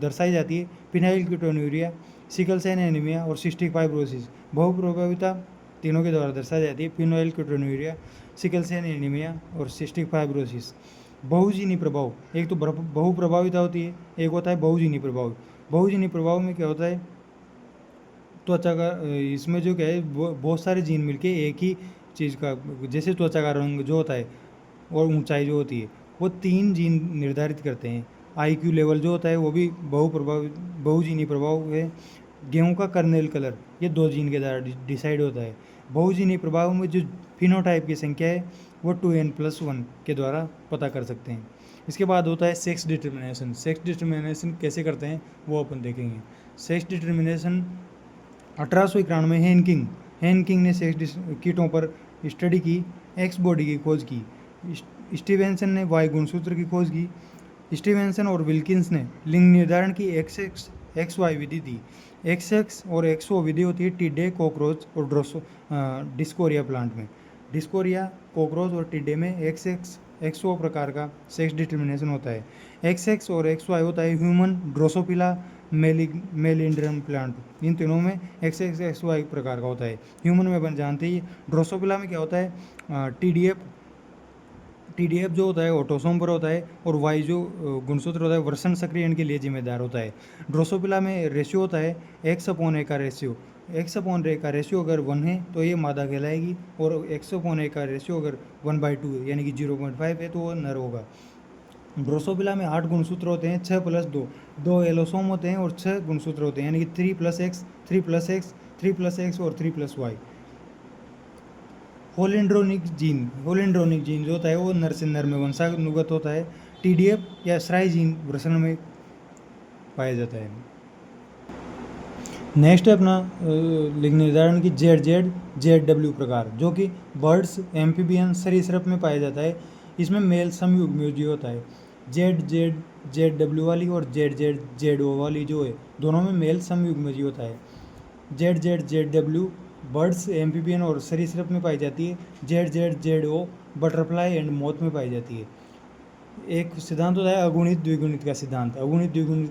दर्शाई जाती है। फिनाइलकीटोन्यूरिया, सिकल सेल एनीमिया और सिस्टिक फाइब्रोसिस। बहुप्रभाविता तीनों के द्वारा दर्शाई जाती है। फिनाइलकीटोन्यूरिया, सिकल सेल एनीमिया और सिस्टिक फाइब्रोसिस। बहुजीनी प्रभाव, एक तो बहुप्रभाविता होती है, एक होता है बहुजीनी प्रभाव। बहुजीनी प्रभाव में क्या होता है, त्वचा का इसमें जो क्या है बहुत सारे जीन मिलके एक ही चीज़ का, जैसे त्वचा का रंग जो होता है और ऊंचाई जो होती है वो 3 जीन निर्धारित करते हैं। IQ लेवल जो होता है वो भी बहुजीनी प्रभाव है। गेहूं का कर्नेल कलर ये 2 जीन के द्वारा डिसाइड होता है। बहुजीनी प्रभाव में जो फिनोटाइप की संख्या है वो 2n+1 के द्वारा पता कर सकते हैं। इसके बाद होता है सेक्स डिटर्मिनेशन। सेक्स डिटर्मिनेशन कैसे करते हैं वो अपन देखेंगे। सेक्स डिटर्मिनेशन 1891 में हेनकिंग ने सेक्स कीटों पर स्टडी की, एक्स बॉडी की खोज की। स्टीवेंसन ने वाई गुणसूत्र की खोज की। स्टीवेंसन और विल्किंस ने लिंग निर्धारण की XY विधि दी। XX और XO विधि होती है टिड्डे, कॉकरोच और डिस्कोरिया प्लांट में। डिस्कोरिया, कॉकरोच और टिड्डे में XX XO प्रकार का सेक्स डिटर्मिनेशन होता है। XX और XY होता है ह्यूमन, ड्रोसोपिला, मेलिंड्रम प्लांट। इन तीनों में XX XY प्रकार का होता है। ह्यूमन में अपन जानते ही। ड्रोसोपिला में क्या होता है, TDF जो होता है ऑटोसोम पर होता है और Y जो गुणसूत्र होता है वर्षण सक्रियण के लिए जिम्मेदार होता है। ड्रोसोपिला में रेशियो होता है X/A का रेशियो। X/A का रेशियो अगर 1 है तो ये मादा कहलाएगी और X/A का रेशियो अगर 1/2 है यानी कि 0.5 है तो वो नर होगा। ड्रोसोपिला में 8 गुणसूत्र होते हैं, 6+2, 2 एलोसोम होते हैं और 6 गुणसूत्र होते हैं, यानी कि 3+X, 3+X, 3+X और 3+Y। होलिंड्रोनिक जीन जो होता है वो नर से नर में वंशानुगत होता है। TDF या श्राई जीन वृषण में पाया जाता है। नेक्स्ट है अपना लिंग निर्धारण की ZW प्रकार, जो कि बर्ड्स, एम्फीबियन, सरीसृप में पाया जाता है। इसमें मेल समयुग्मजीव होता है। ZW वाली और ZO वाली जो है दोनों में मेल समयुग्मजीव होता है। ZW बर्ड्स, एम्फीबियन और सरीसृप में पाई जाती है। ZO बटरफ्लाई एंड मॉथ में पाई जाती है। एक सिद्धांत होता है अगुणित द्विगुणित का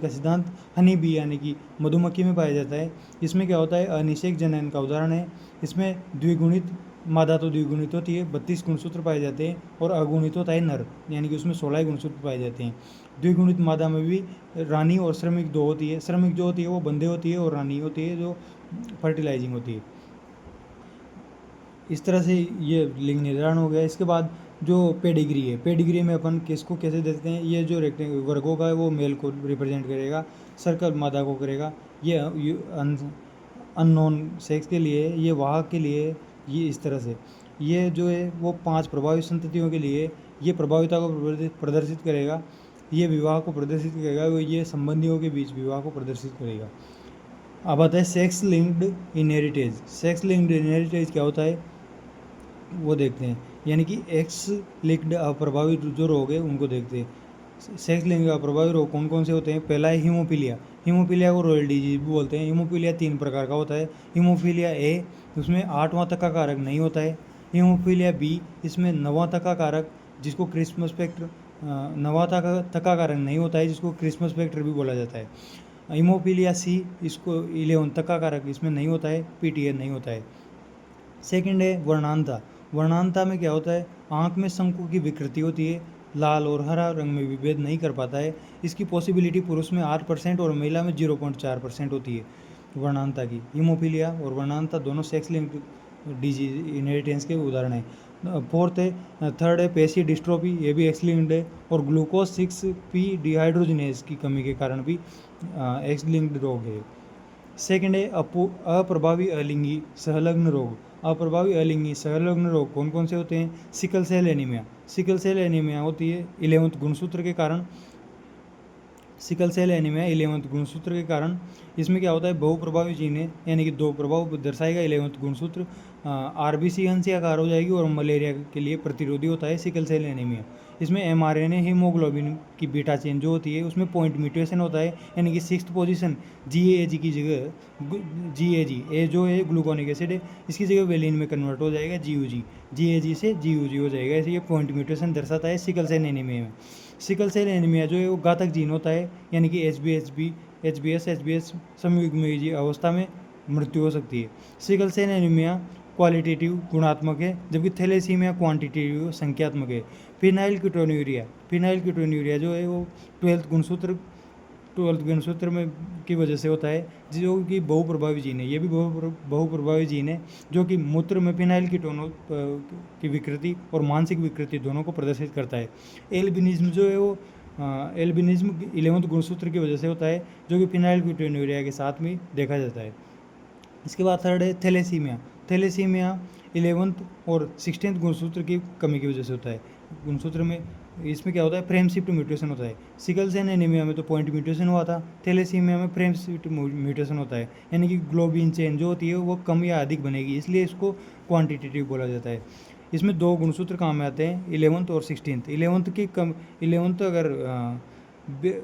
सिद्धांत हनी बी यानी कि मधुमक्खी में पाया जाता है। इसमें क्या होता है, अनिषेक जनन का उदाहरण है। इसमें द्विगुणित मादा तो द्विगुणित होती है, 32 गुणसूत्र पाए जाते हैं, और अगुणित होता है नर, यानी कि उसमें 16 गुणसूत्र पाए जाते हैं। द्विगुणित मादा में भी रानी और श्रमिक दो होती है। श्रमिक जो होती है वो बंदे होती है, और रानी होती है जो फर्टिलाइजिंग होती है। इस तरह से ये लिंग निर्धारण हो गया। इसके बाद जो पेडिग्री है, पेडिग्री में अपन किसको कैसे देखते हैं, ये जो वर्गों का है वो मेल को रिप्रेजेंट करेगा, सर्कल मादा को करेगा, ये अननोन सेक्स के लिए, ये वाहक के लिए, ये इस तरह से। ये जो है वो 5 प्रभावित संततियों के लिए ये प्रभाविता को प्रदर्शित करेगा, ये विवाह को प्रदर्शित करेगा, वो ये संबंधियों के बीच विवाह को प्रदर्शित करेगा। अब आता है सेक्स लिंक्ड इनहेरिटेज। सेक्स लिंक्ड इनहेरिटेज क्या होता है वो देखते हैं, यानी कि एक्स लिंक्ड अप्रभावित जो रोग है उनको देखते हैं। सेक्स लिंक्ड अप्रभावित रोग कौन कौन से होते हैं? पहला है हीमोफीलिया। हीमोफीलिया को रॉयल डिजीज भी बोलते हैं। हीमोफीलिया 3 प्रकार का होता है। हीमोफीलिया ए, उसमें 8वां तक का कारक नहीं होता है। हीमोफीलिया बी, इसमें 9वां तक का कारक, जिसको क्रिसमस फैक्टर, 9वां तक का कारक नहीं होता है, जिसको क्रिसमस फैक्टर भी बोला जाता है। हीमोफीलिया सी, इसको 11 तक का कारक इसमें नहीं होता है, पीटीए नहीं होता है। सेकंड है वर्णांता। वर्णांता में क्या होता है? आँख में शंकु की विकृति होती है, लाल और हरा रंग में विभेद नहीं कर पाता है। इसकी पॉसिबिलिटी पुरुष में 8% और महिला में 0.4% होती है वर्णांता की। हीमोफीलिया और वर्णांता दोनों सेक्स लिंक्ड डिजीज इनहेरिटेंस के उदाहरण हैं। फोर्थ है, थर्ड है पेशी डिस्ट्रोफी, ये भी एक्स लिंक्ड है, और ग्लूकोज 6p डिहाइड्रोजिनेज की कमी के कारण भी एक्स लिंक्ड रोग है। सेकंड है अप्रभावी अलिंगी सहलग्न रोग। अप्रभावी अलिंगी सहलग्न रोग कौन कौन से होते हैं? Sickle cell anaemia. Sickle cell anaemia होती है 11वें गुणसूत्र के कारण। सिकल सेल एनीमिया 11वें गुणसूत्र के कारण। इसमें क्या होता है? बहुप्रभावी जीन है, यानी कि 2 प्रभाव दर्शाएगा 11वें गुणसूत्र। आरबीसी अंशाकार हो जाएगी और मलेरिया के लिए प्रतिरोधी होता है सिकल सेल एनीमिया। इसमें एमआरएनए हीमोग्लोबिन की बीटा चेन जो होती है उसमें पॉइंट म्यूटेशन होता है, यानी कि 6th पोजीशन जीएजी की जगह जीएजी, ए जो है ग्लूकोनिक एसिड है, इसकी जगह वेलिन में कन्वर्ट हो जाएगा जीयूजी, जीएजी से जीयूजी हो जाएगा। ऐसे ये पॉइंट म्यूटेशन दर्शाता है सिकल सेल एनीमिया में। सिकल सेल एनीमिया जो है वो घातक जीन होता है, यानी कि एचबीएस संयुग्मजी अवस्था में मृत्यु हो सकती है। सिकल सेल एनीमिया क्वालिटेटिव गुणात्मक है, जबकि थैलेसीमिया क्वांटिटेटिव संख्यात्मक है। फिनाइल कीटोन्यूरिया जो है वो 12th गुणसूत्र में की वजह से होता है, जो कि बहुप्रभावी जीन है। ये भी बहुप्रभावी जीन है जो कि मूत्र में फिनाइल कीटोनों की विकृति और मानसिक विकृति दोनों को प्रदर्शित करता है। एल्बिनिज्म जो है वो एल्बिनिज्म 11वें गुणसूत्र की वजह से होता है, जो कि फिनाइल कीटोन्यूरिया के साथ में देखा जाता है। इसके बाद थर्ड है थैलेसीमिया। थैलेसीमिया 11th और 16th गुणसूत्र की कमी की वजह से होता है। गुणसूत्र में इसमें क्या होता है? फ्रेम शिफ्ट म्यूटेशन होता है। सिकल सेल एनीमिया में तो पॉइंट म्यूटेशन हुआ था, थैलेसीमिया में फ्रेम शिफ्ट म्यूटेशन होता है, यानी कि ग्लोबिन चेन जो होती है वो कम या अधिक बनेगी, इसलिए इसको क्वांटिटेटिव बोला जाता है। इसमें 2 गुणसूत्र काम में आते हैं, 11th और 16th। 11th अगर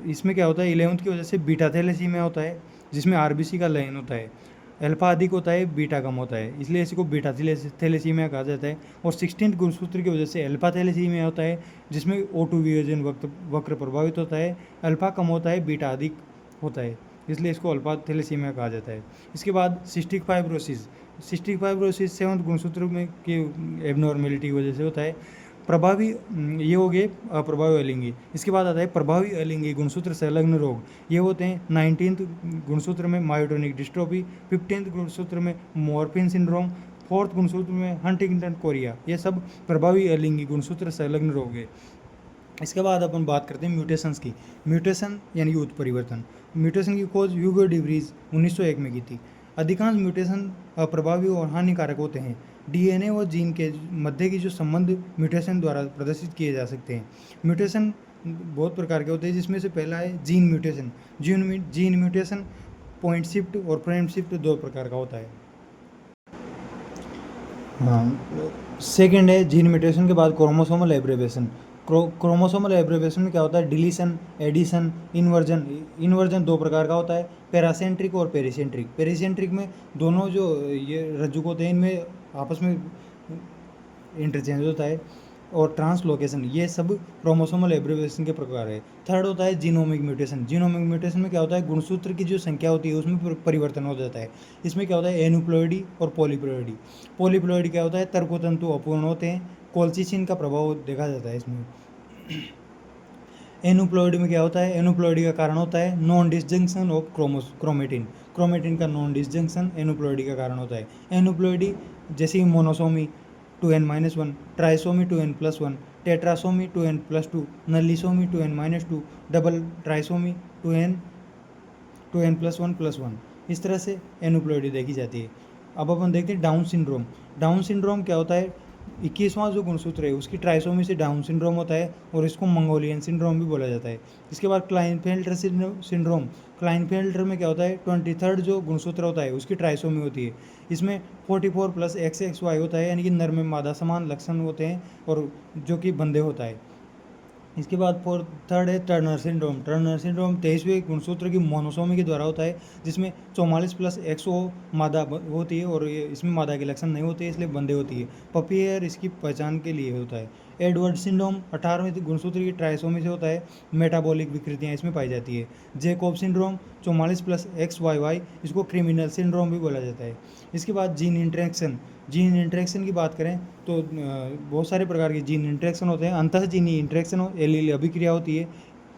इसमें क्या होता है? 11th की वजह से बीटा थैलेसीमिया होता है, जिसमें आरबीसी का लयन होता है, अल्फा अधिक होता है, बीटा कम होता है, इसलिए इसको बीटा थैलेसीमिया कहा जाता है। और 16th गुणसूत्र की वजह से अल्फा थैलेसीमिया होता है, जिसमें O2 विभाजन वक्र प्रभावित होता है, अल्फा कम होता है, बीटा अधिक होता है, इसलिए इसको अल्फा थैलेसीमिया कहा जाता है। इसके बाद cystic fibrosis. Cystic fibrosis 7th गुणसूत्र में की एबनॉर्मेलिटी की वजह से होता है। प्रभावी ये हो गए अप्रभावी अलिंगी। इसके बाद आता है प्रभावी अलिंगी गुणसूत्र संलग्न रोग। ये होते हैं 19th गुणसूत्र में मायोटोनिक डिस्ट्रोफी, 15th गुणसूत्र में मॉर्फिन सिंड्रोम, 4th गुणसूत्र में हंटिंगटन कोरिया। ये सब प्रभावी अलिंगी गुणसूत्र संलग्न रोग है। इसके बाद अपन बात करते हैं म्यूटेशंस की। म्यूटेशन यानी कि उत्परिवर्तन। म्यूटेशन की खोज ह्यूगो डिवरीज 1901 में की थी। अधिकांश म्यूटेशन अप्रभावी और हानिकारक होते हैं। डीएनए और जीन के मध्य की जो संबंध म्यूटेशन द्वारा प्रदर्शित किए जा सकते हैं। म्यूटेशन बहुत प्रकार के होते हैं, जिसमें से पहला है gene mutation. Gene mutation point shift और फ्रेम शिफ्ट 2 प्रकार का होता है। हाँ, सेकेंड है जीन म्यूटेशन के बाद क्रोमोसोमल एब्रेवेशन। क्रोमोसोमल एब्रेवेशन में क्या होता है? Deletion, addition, inversion. इन्वर्जन 2 प्रकार का होता है, पैरासेंट्रिक और पेरिसेंट्रिक। पेरिसेंट्रिक में दोनों जो ये रज्जुक होते हैं इनमें आपस में इंटरचेंज होता है, और ट्रांसलोकेशन, ये सब क्रोमोसोमल एब्रिविएशन के प्रकार है। थर्ड होता है जीनोमिक म्यूटेशन। जीनोमिक म्यूटेशन में क्या होता है, गुणसूत्र की जो संख्या होती है उसमें परिवर्तन हो जाता है। इसमें क्या होता है, एनुप्लॉइडी और पॉलीप्लॉइडी। पॉलीप्लॉइडी क्या होता है, तर्कतंतु अपूर्ण होते हैं, कोल्चिसिन का प्रभाव देखा जाता है इसमें। एनुप्लॉइडी में क्या होता है, एनुप्लॉइडी का कारण होता है non disjunction of chromatin. Chromatin का नॉन डिसजंक्शन एनुप्लॉइडी का कारण होता है। एनुप्लॉइडी जैसे monosomy 2n-1, trisomy 2n+1, tetrasomy 2n+2, नलिसोमी 2n-2, double trisomy 2n+1+1, इस तरह से एनुप्लॉइडी देखी जाती है। अब अपन देखते हैं डाउन सिंड्रोम। डाउन सिंड्रोम क्या होता है, 21वां जो गुणसूत्र है उसकी ट्राइसोमी से डाउन सिंड्रोम होता है और इसको मंगोलियन सिंड्रोम भी बोला जाता है। इसके बाद क्लाइनफेल्टर सिंड्रोम। क्लाइनफेल्टर में क्या होता है, 23rd जो गुणसूत्र होता है उसकी ट्राइसोमी होती है। इसमें 44 + XXY होता है, यानी कि नर में मादा समान लक्षण होते हैं और जो कि बंधे होता है। इसके बाद थर्ड है टर्नर सिंड्रोम। टर्नर सिंड्रोम 23वें गुणसूत्र की मोनोसोमी के द्वारा होता है, जिसमें 44 + XO मादा होती है और ये इसमें मादा के लक्षण नहीं होते, इसलिए बंधे होती है। पपियर इसकी पहचान के लिए होता है। एडवर्ड सिंड्रोम 18वें गुणसूत्र की ट्राइसोमी से होता है, मेटाबॉलिक विकृतियाँ इसमें पाई जाती है। जेकोब सिंड्रोम 44 + XYY, इसको क्रिमिनल सिंड्रोम भी बोला जाता है। इसके बाद जीन इंटरेक्शन। जीन इंटरेक्शन की बात करें तो बहुत सारे प्रकार के जीन इंटरेक्शन होते हैं। अंतःजीनी इंटरेक्शन एलील अभिक्रिया होती है,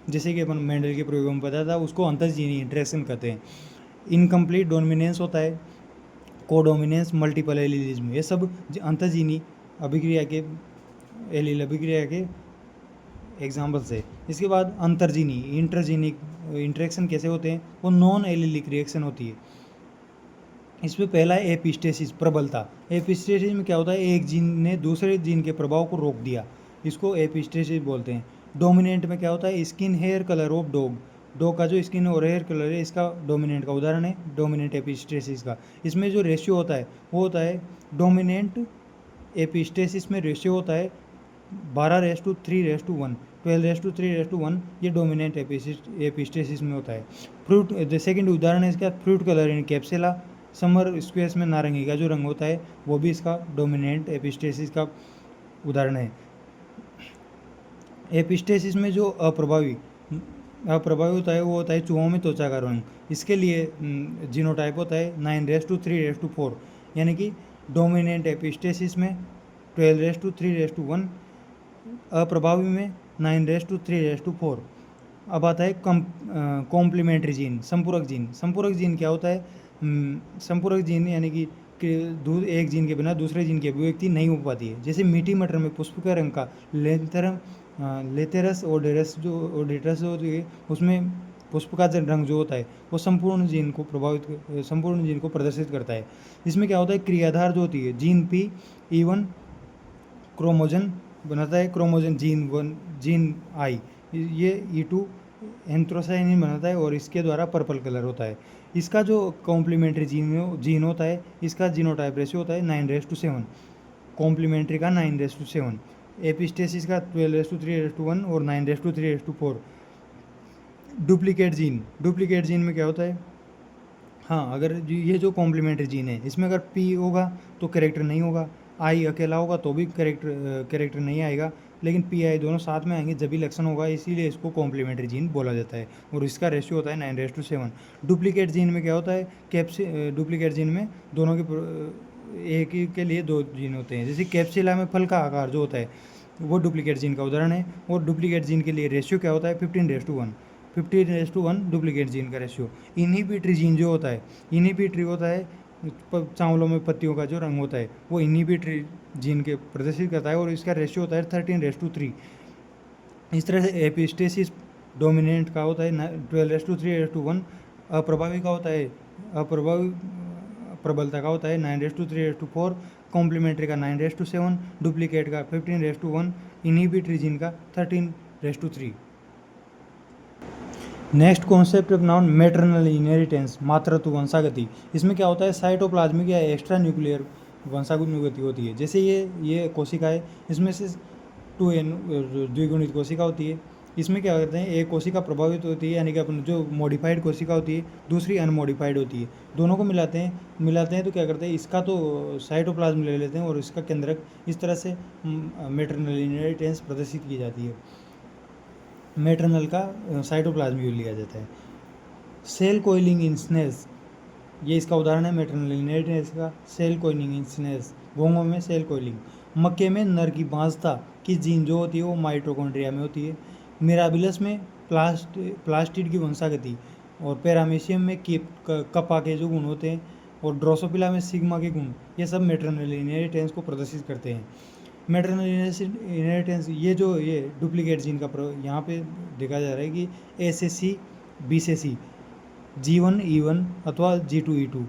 जैसे कि अपन मेंडल के प्रयोग में बताया था, उसको अंतःजीनी इंटरेक्शन कहते हैं। इनकम्प्लीट डोमिनेंस होता है, कोडोमिनेंस, मल्टीपल एलीलिज्म, ये सब अंतःजीनी अभिक्रिया के एलील अभिक्रिया के एग्जाम्पल्स है। इसके बाद अंतर्जीनी इंटरजीनिक इंटरेक्शन कैसे होते हैं, वो नॉन एलीलिक रिएक्शन होती है। इसमें पहला है एपिस्टेसिस, प्रबलता। एपिस्टेसिस में क्या होता है, एक जीन ने दूसरे जीन के प्रभाव को रोक दिया, इसको एपिस्टेसिस बोलते हैं। डोमिनेंट में क्या होता है, skin hair colour of dog. Dog का जो स्किन और हेयर कलर है इसका डोमिनेंट का उदाहरण है डोमिनेंट एपिस्टेसिस का। इसमें जो रेशियो होता है वो होता है, डोमिनेंट एपिस्टेसिस में रेशियो होता है 12:3:1, 12:3:1, ये डोमिनेंट एपिस्टेसिस में होता है। फ्रूट सेकेंड उदाहरण है इसका, फ्रूट कलर इन कैप्सुला। समर स्क्वेयर्स में नारंगी का जो रंग होता है वो भी इसका डोमिनेंट एपिस्टेसिस का उदाहरण है। एपिस्टेसिस में जो अप्रभावी होता है वो होता है चूहों में त्वचा का रंग। इसके लिए जीनोटाइप होता है 9:3:4, यानी कि डोमिनेंट एपिस्टेसिस में 12:3:1, अप्रभावी में 9:3:4। अब आता है कॉम्प्लीमेंट्री जीन, संपूरक जीन। संपूरक जीन क्या होता है, संपूरक जीन यानी कि एक जीन के बिना दूसरे जीन की अभिव्यक्ति नहीं हो पाती है। जैसे मीठी मटर में पुष्पिका रंग का लेथेरस ओडेरस जो ओडेटस जो है उसमें पुष्पिका रंग जो होता है वो संपूर्ण जीन को प्रदर्शित करता है। इसमें क्या होता है, क्रियाधार जो होती है जीन P, E1 क्रोमोजन बनाता है, क्रोमोजन जीन 1 जीन I, ये E2 एंथ्रोसाइनिन बनाता है और इसके द्वारा पर्पल कलर होता है। इसका जो कॉम्प्लीमेंट्री जीन होता है इसका जीनोटाइप रेशियो होता है 9:7, कॉम्प्लीमेंट्री का 9:7, एपिस्टेसिस का 12:3:1 और 9:3:4। डुप्लीकेट जीन में क्या होता है, हाँ अगर ये जो कॉम्प्लीमेंट्री जीन है इसमें अगर P होगा तो कैरेक्टर नहीं होगा, I अकेला होगा तो भी कैरेक्टर नहीं आएगा, लेकिन PI दोनों साथ में आएंगे जब भी लक्षण होगा, इसीलिए इसको कॉम्प्लीमेंट्री जीन बोला जाता है और इसका रेशियो होता है 9:7। डुप्लीकेट जीन में क्या होता है, डुप्लीकेट जीन में दोनों के एक ही के लिए दो जीन होते हैं। जैसे कैप्सिला में फल का आकार जो होता है वो डुप्लीकेट जीन का उदाहरण है, और डुप्लीकेट जीन के लिए रेशियो क्या होता है 15:1 डुप्लीकेट जीन का रेशियो। इनहिबिटरी जीन जो होता है, इनहिबिटरी होता है चावलों में पत्तियों का जो रंग होता है वो इनहिबिटरी जीन के प्रदर्शित करता है और इसका रेशियो होता है 13:3। इस तरह से एपिस्टेसिस डोमिनेंट का होता है 12:3:1, अप्रभावी का होता है प्रबलता का होता है 9:3:4, कॉम्प्लीमेंट्री का 9:7, डुप्लीकेट का 15:1, इनहिबिटरी जीन का 13:3। Next concept of noun maternal inheritance, मातृत्व वंशागति। इसमें क्या होता है, साइटोप्लाज्मिक या एक्स्ट्रा न्यूक्लियर वंशानुगति होती है। जैसे ये कोशिका है, इसमें से 2n द्विगुणित कोशिका होती है, इसमें क्या करते हैं, एक कोशिका प्रभावित होती है, यानी कि अपन जो मॉडिफाइड कोशिका होती है, दूसरी अनमॉडिफाइड होती है, दोनों को मिलाते हैं तो क्या करते हैं, इसका तो साइटोप्लाज्म ले लेते हैं और इसका केंद्रक, इस तरह से मैटरनल इनहेरिटेंस प्रदर्शित की जाती है। मैटरनल का साइटोप्लाज्म यूज लिया जाता है। सेल कोइलिंग इन स्नेल्स, ये इसका उदाहरण है मैटरनल इनहेरिटेंस का। सेल कोइलिंग इन स्नेल्स, घोंघों में सेल कोइलिंग। मक्के में नर की बांझता की जीन जो होती है वो माइटोकॉन्ड्रिया में होती है। मिराबिलस में प्लास्टिड की वंशागति, और पैरामीशियम में कपा के जो गुण होते हैं, और ड्रोसोफिला में सिग्मा के गुण, ये सब मैटरनल इनहेरिटेंस को प्रदर्शित करते हैं। मैटरनल इनहेरिटेंस, ये डुप्लीकेट जीन का यहाँ पे देखा जा रहा है कि ए से सी, बी से सी, G1 E1 अथवा G2 E2,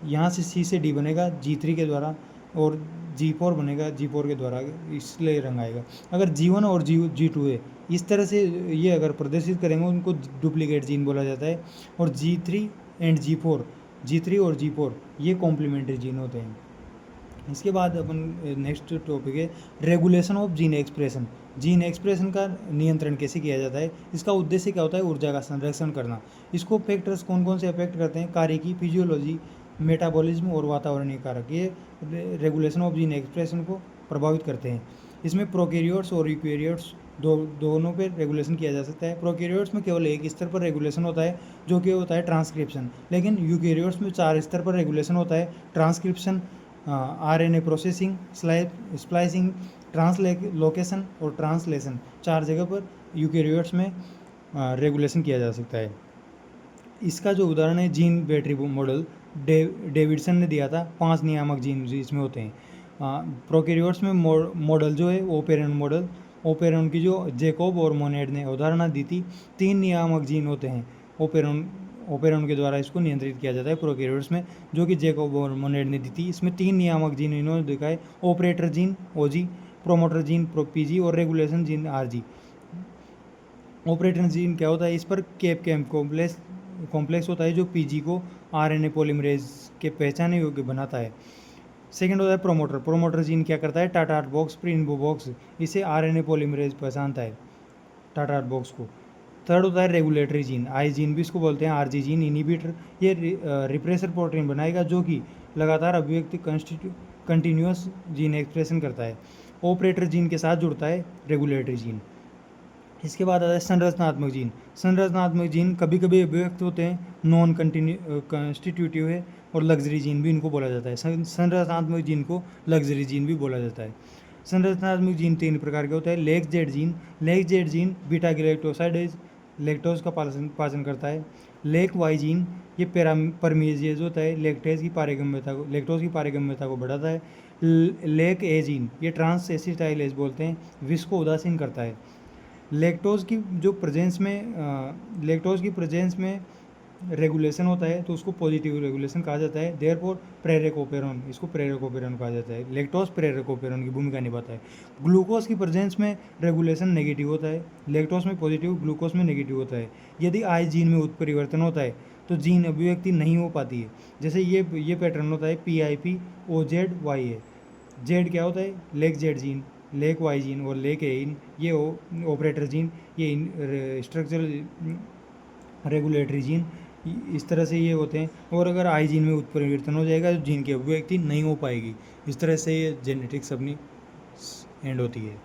यहाँ से C से D बनेगा G3 के द्वारा, और G4 बनेगा G4 के द्वारा, इसलिए रंग आएगा। अगर G1 और G2 है, इस तरह से ये अगर प्रदर्शित करेंगे उनको डुप्लीकेट जीन बोला जाता है। और G3 एंड G3 और G4 ये कॉम्प्लीमेंट्री जीन होते हैं। इसके बाद अपन नेक्स्ट टॉपिक है regulation of gene expression. Gene expression का नियंत्रण कैसे किया जाता है, इसका उद्देश्य क्या होता है, ऊर्जा का संरक्षण करना। इसको फैक्टर्स कौन कौन से अफेक्ट करते हैं, कार्यकी, फिजियोलॉजी, मेटाबॉलिज्म और वातावरणीय कारक, ये रेगुलेशन ऑफ जीन एक्सप्रेशन को प्रभावित करते हैं। इसमें प्रोकैरियोट्स और यूकैरियोट्स दोनों पे रेगुलेशन किया जा सकता है। प्रोकैरियोट्स में केवल एक स्तर पर रेगुलेशन होता है, जो कि होता है ट्रांसक्रिप्शन, लेकिन यूकैरियोट्स में 4 स्तर पर रेगुलेशन होता है। Transcription, RNA processing, splicing, translocation और ट्रांसलेशन, 4 जगह पर यूकैरियोट्स में रेगुलेशन किया जा सकता है। इसका जो उदाहरण है जीन बैटरी मॉडल डेविडसन ने दिया था। 5 नियामक जीन इसमें होते हैं। प्रोकैरियोट्स में मॉडल जो है ओपेरन मॉडल, ओपेरन की जो जैकोब और मोनेड ने अवधारणा दी थी। 3 नियामक जीन होते हैं ओपेरन के द्वारा इसको नियंत्रित किया जाता है प्रोकैरियोट्स में, जो कि जैकोब और मोनेड ने दी थी। इसमें 3 नियामक जीन इन्होंने दिखाए, operator gene OG, promoter gene PG और regulation gene RG। Operator gene क्या होता है, इस पर कैप कॉम्प्लेक्स होता है जो PG को RNA पॉलीमरेज के पहचाने योग्य बनाता है। सेकेंड होता है प्रोमोटर जीन क्या करता है, टाटार बॉक्स प्रिंबो बॉक्स, इसे RNA पॉलीमरेज पहचानता है, टाटार बॉक्स को। थर्ड होता है रेगुलेटरी जीन, आई जीन भी इसको बोलते हैं, RG जीन इनिबिटर, ये रिप्रेसर प्रोटीन बनाएगा जो कि लगातार अभिव्यक्ति कंटिन्यूस जीन एक्सप्रेशन करता है। ऑपरेटर जीन के साथ जुड़ता है रेगुलेटरी जीन। इसके बाद आता है संरचनात्मक जीन। संरचनात्मक जीन कभी कभी अभिव्यक्त होते हैं, नॉन कंस्टिट्यूटिव है, और लग्जरी जीन भी इनको बोला जाता है। संरचनात्मक जीन को लग्जरी जीन भी बोला जाता है। संरचनात्मक जीन 3 प्रकार के होते हैं। Leg Z gene beta galactosidase, lactose का पाचन करता है। लेक वाई जीन ये परमीजेज होता है, लैक्टोज की पारगम्यता को बढ़ाता है। लेक ए जीन ये ट्रांस एसिटाइलेज बोलते हैं, विष को उदासीन करता है। लैक्टोज की प्रेजेंस में रेगुलेशन होता है तो उसको पॉजिटिव रेगुलेशन कहा जाता है। देयरफॉर प्रेरेकोपेरॉन, इसको प्रेरेकोपेरॉन कहा जाता है। लैक्टोज प्रेरेकोपेरॉन की भूमिका निभाता है। ग्लूकोज की प्रेजेंस में रेगुलेशन नेगेटिव होता है, लैक्टोज में पॉजिटिव, ग्लूकोज में नेगेटिव होता है। यदि आई जीन में उत्परिवर्तन होता है तो जीन अभिव्यक्ति नहीं हो पाती है। जैसे ये पैटर्न होता है PIP OZ YA। जेड क्या होता है, lac Z gene, lac Y gene और लेक एन ये ऑपरेटर जीन, ये स्ट्रक्चरल रेगुलेटरी जीन, इस तरह से ये होते हैं। और अगर आई जीन में उत्परिवर्तन हो जाएगा तो जीन की अभिव्यक्ति नहीं हो पाएगी। इस तरह से ये जेनेटिक्स अपनी एंड होती है।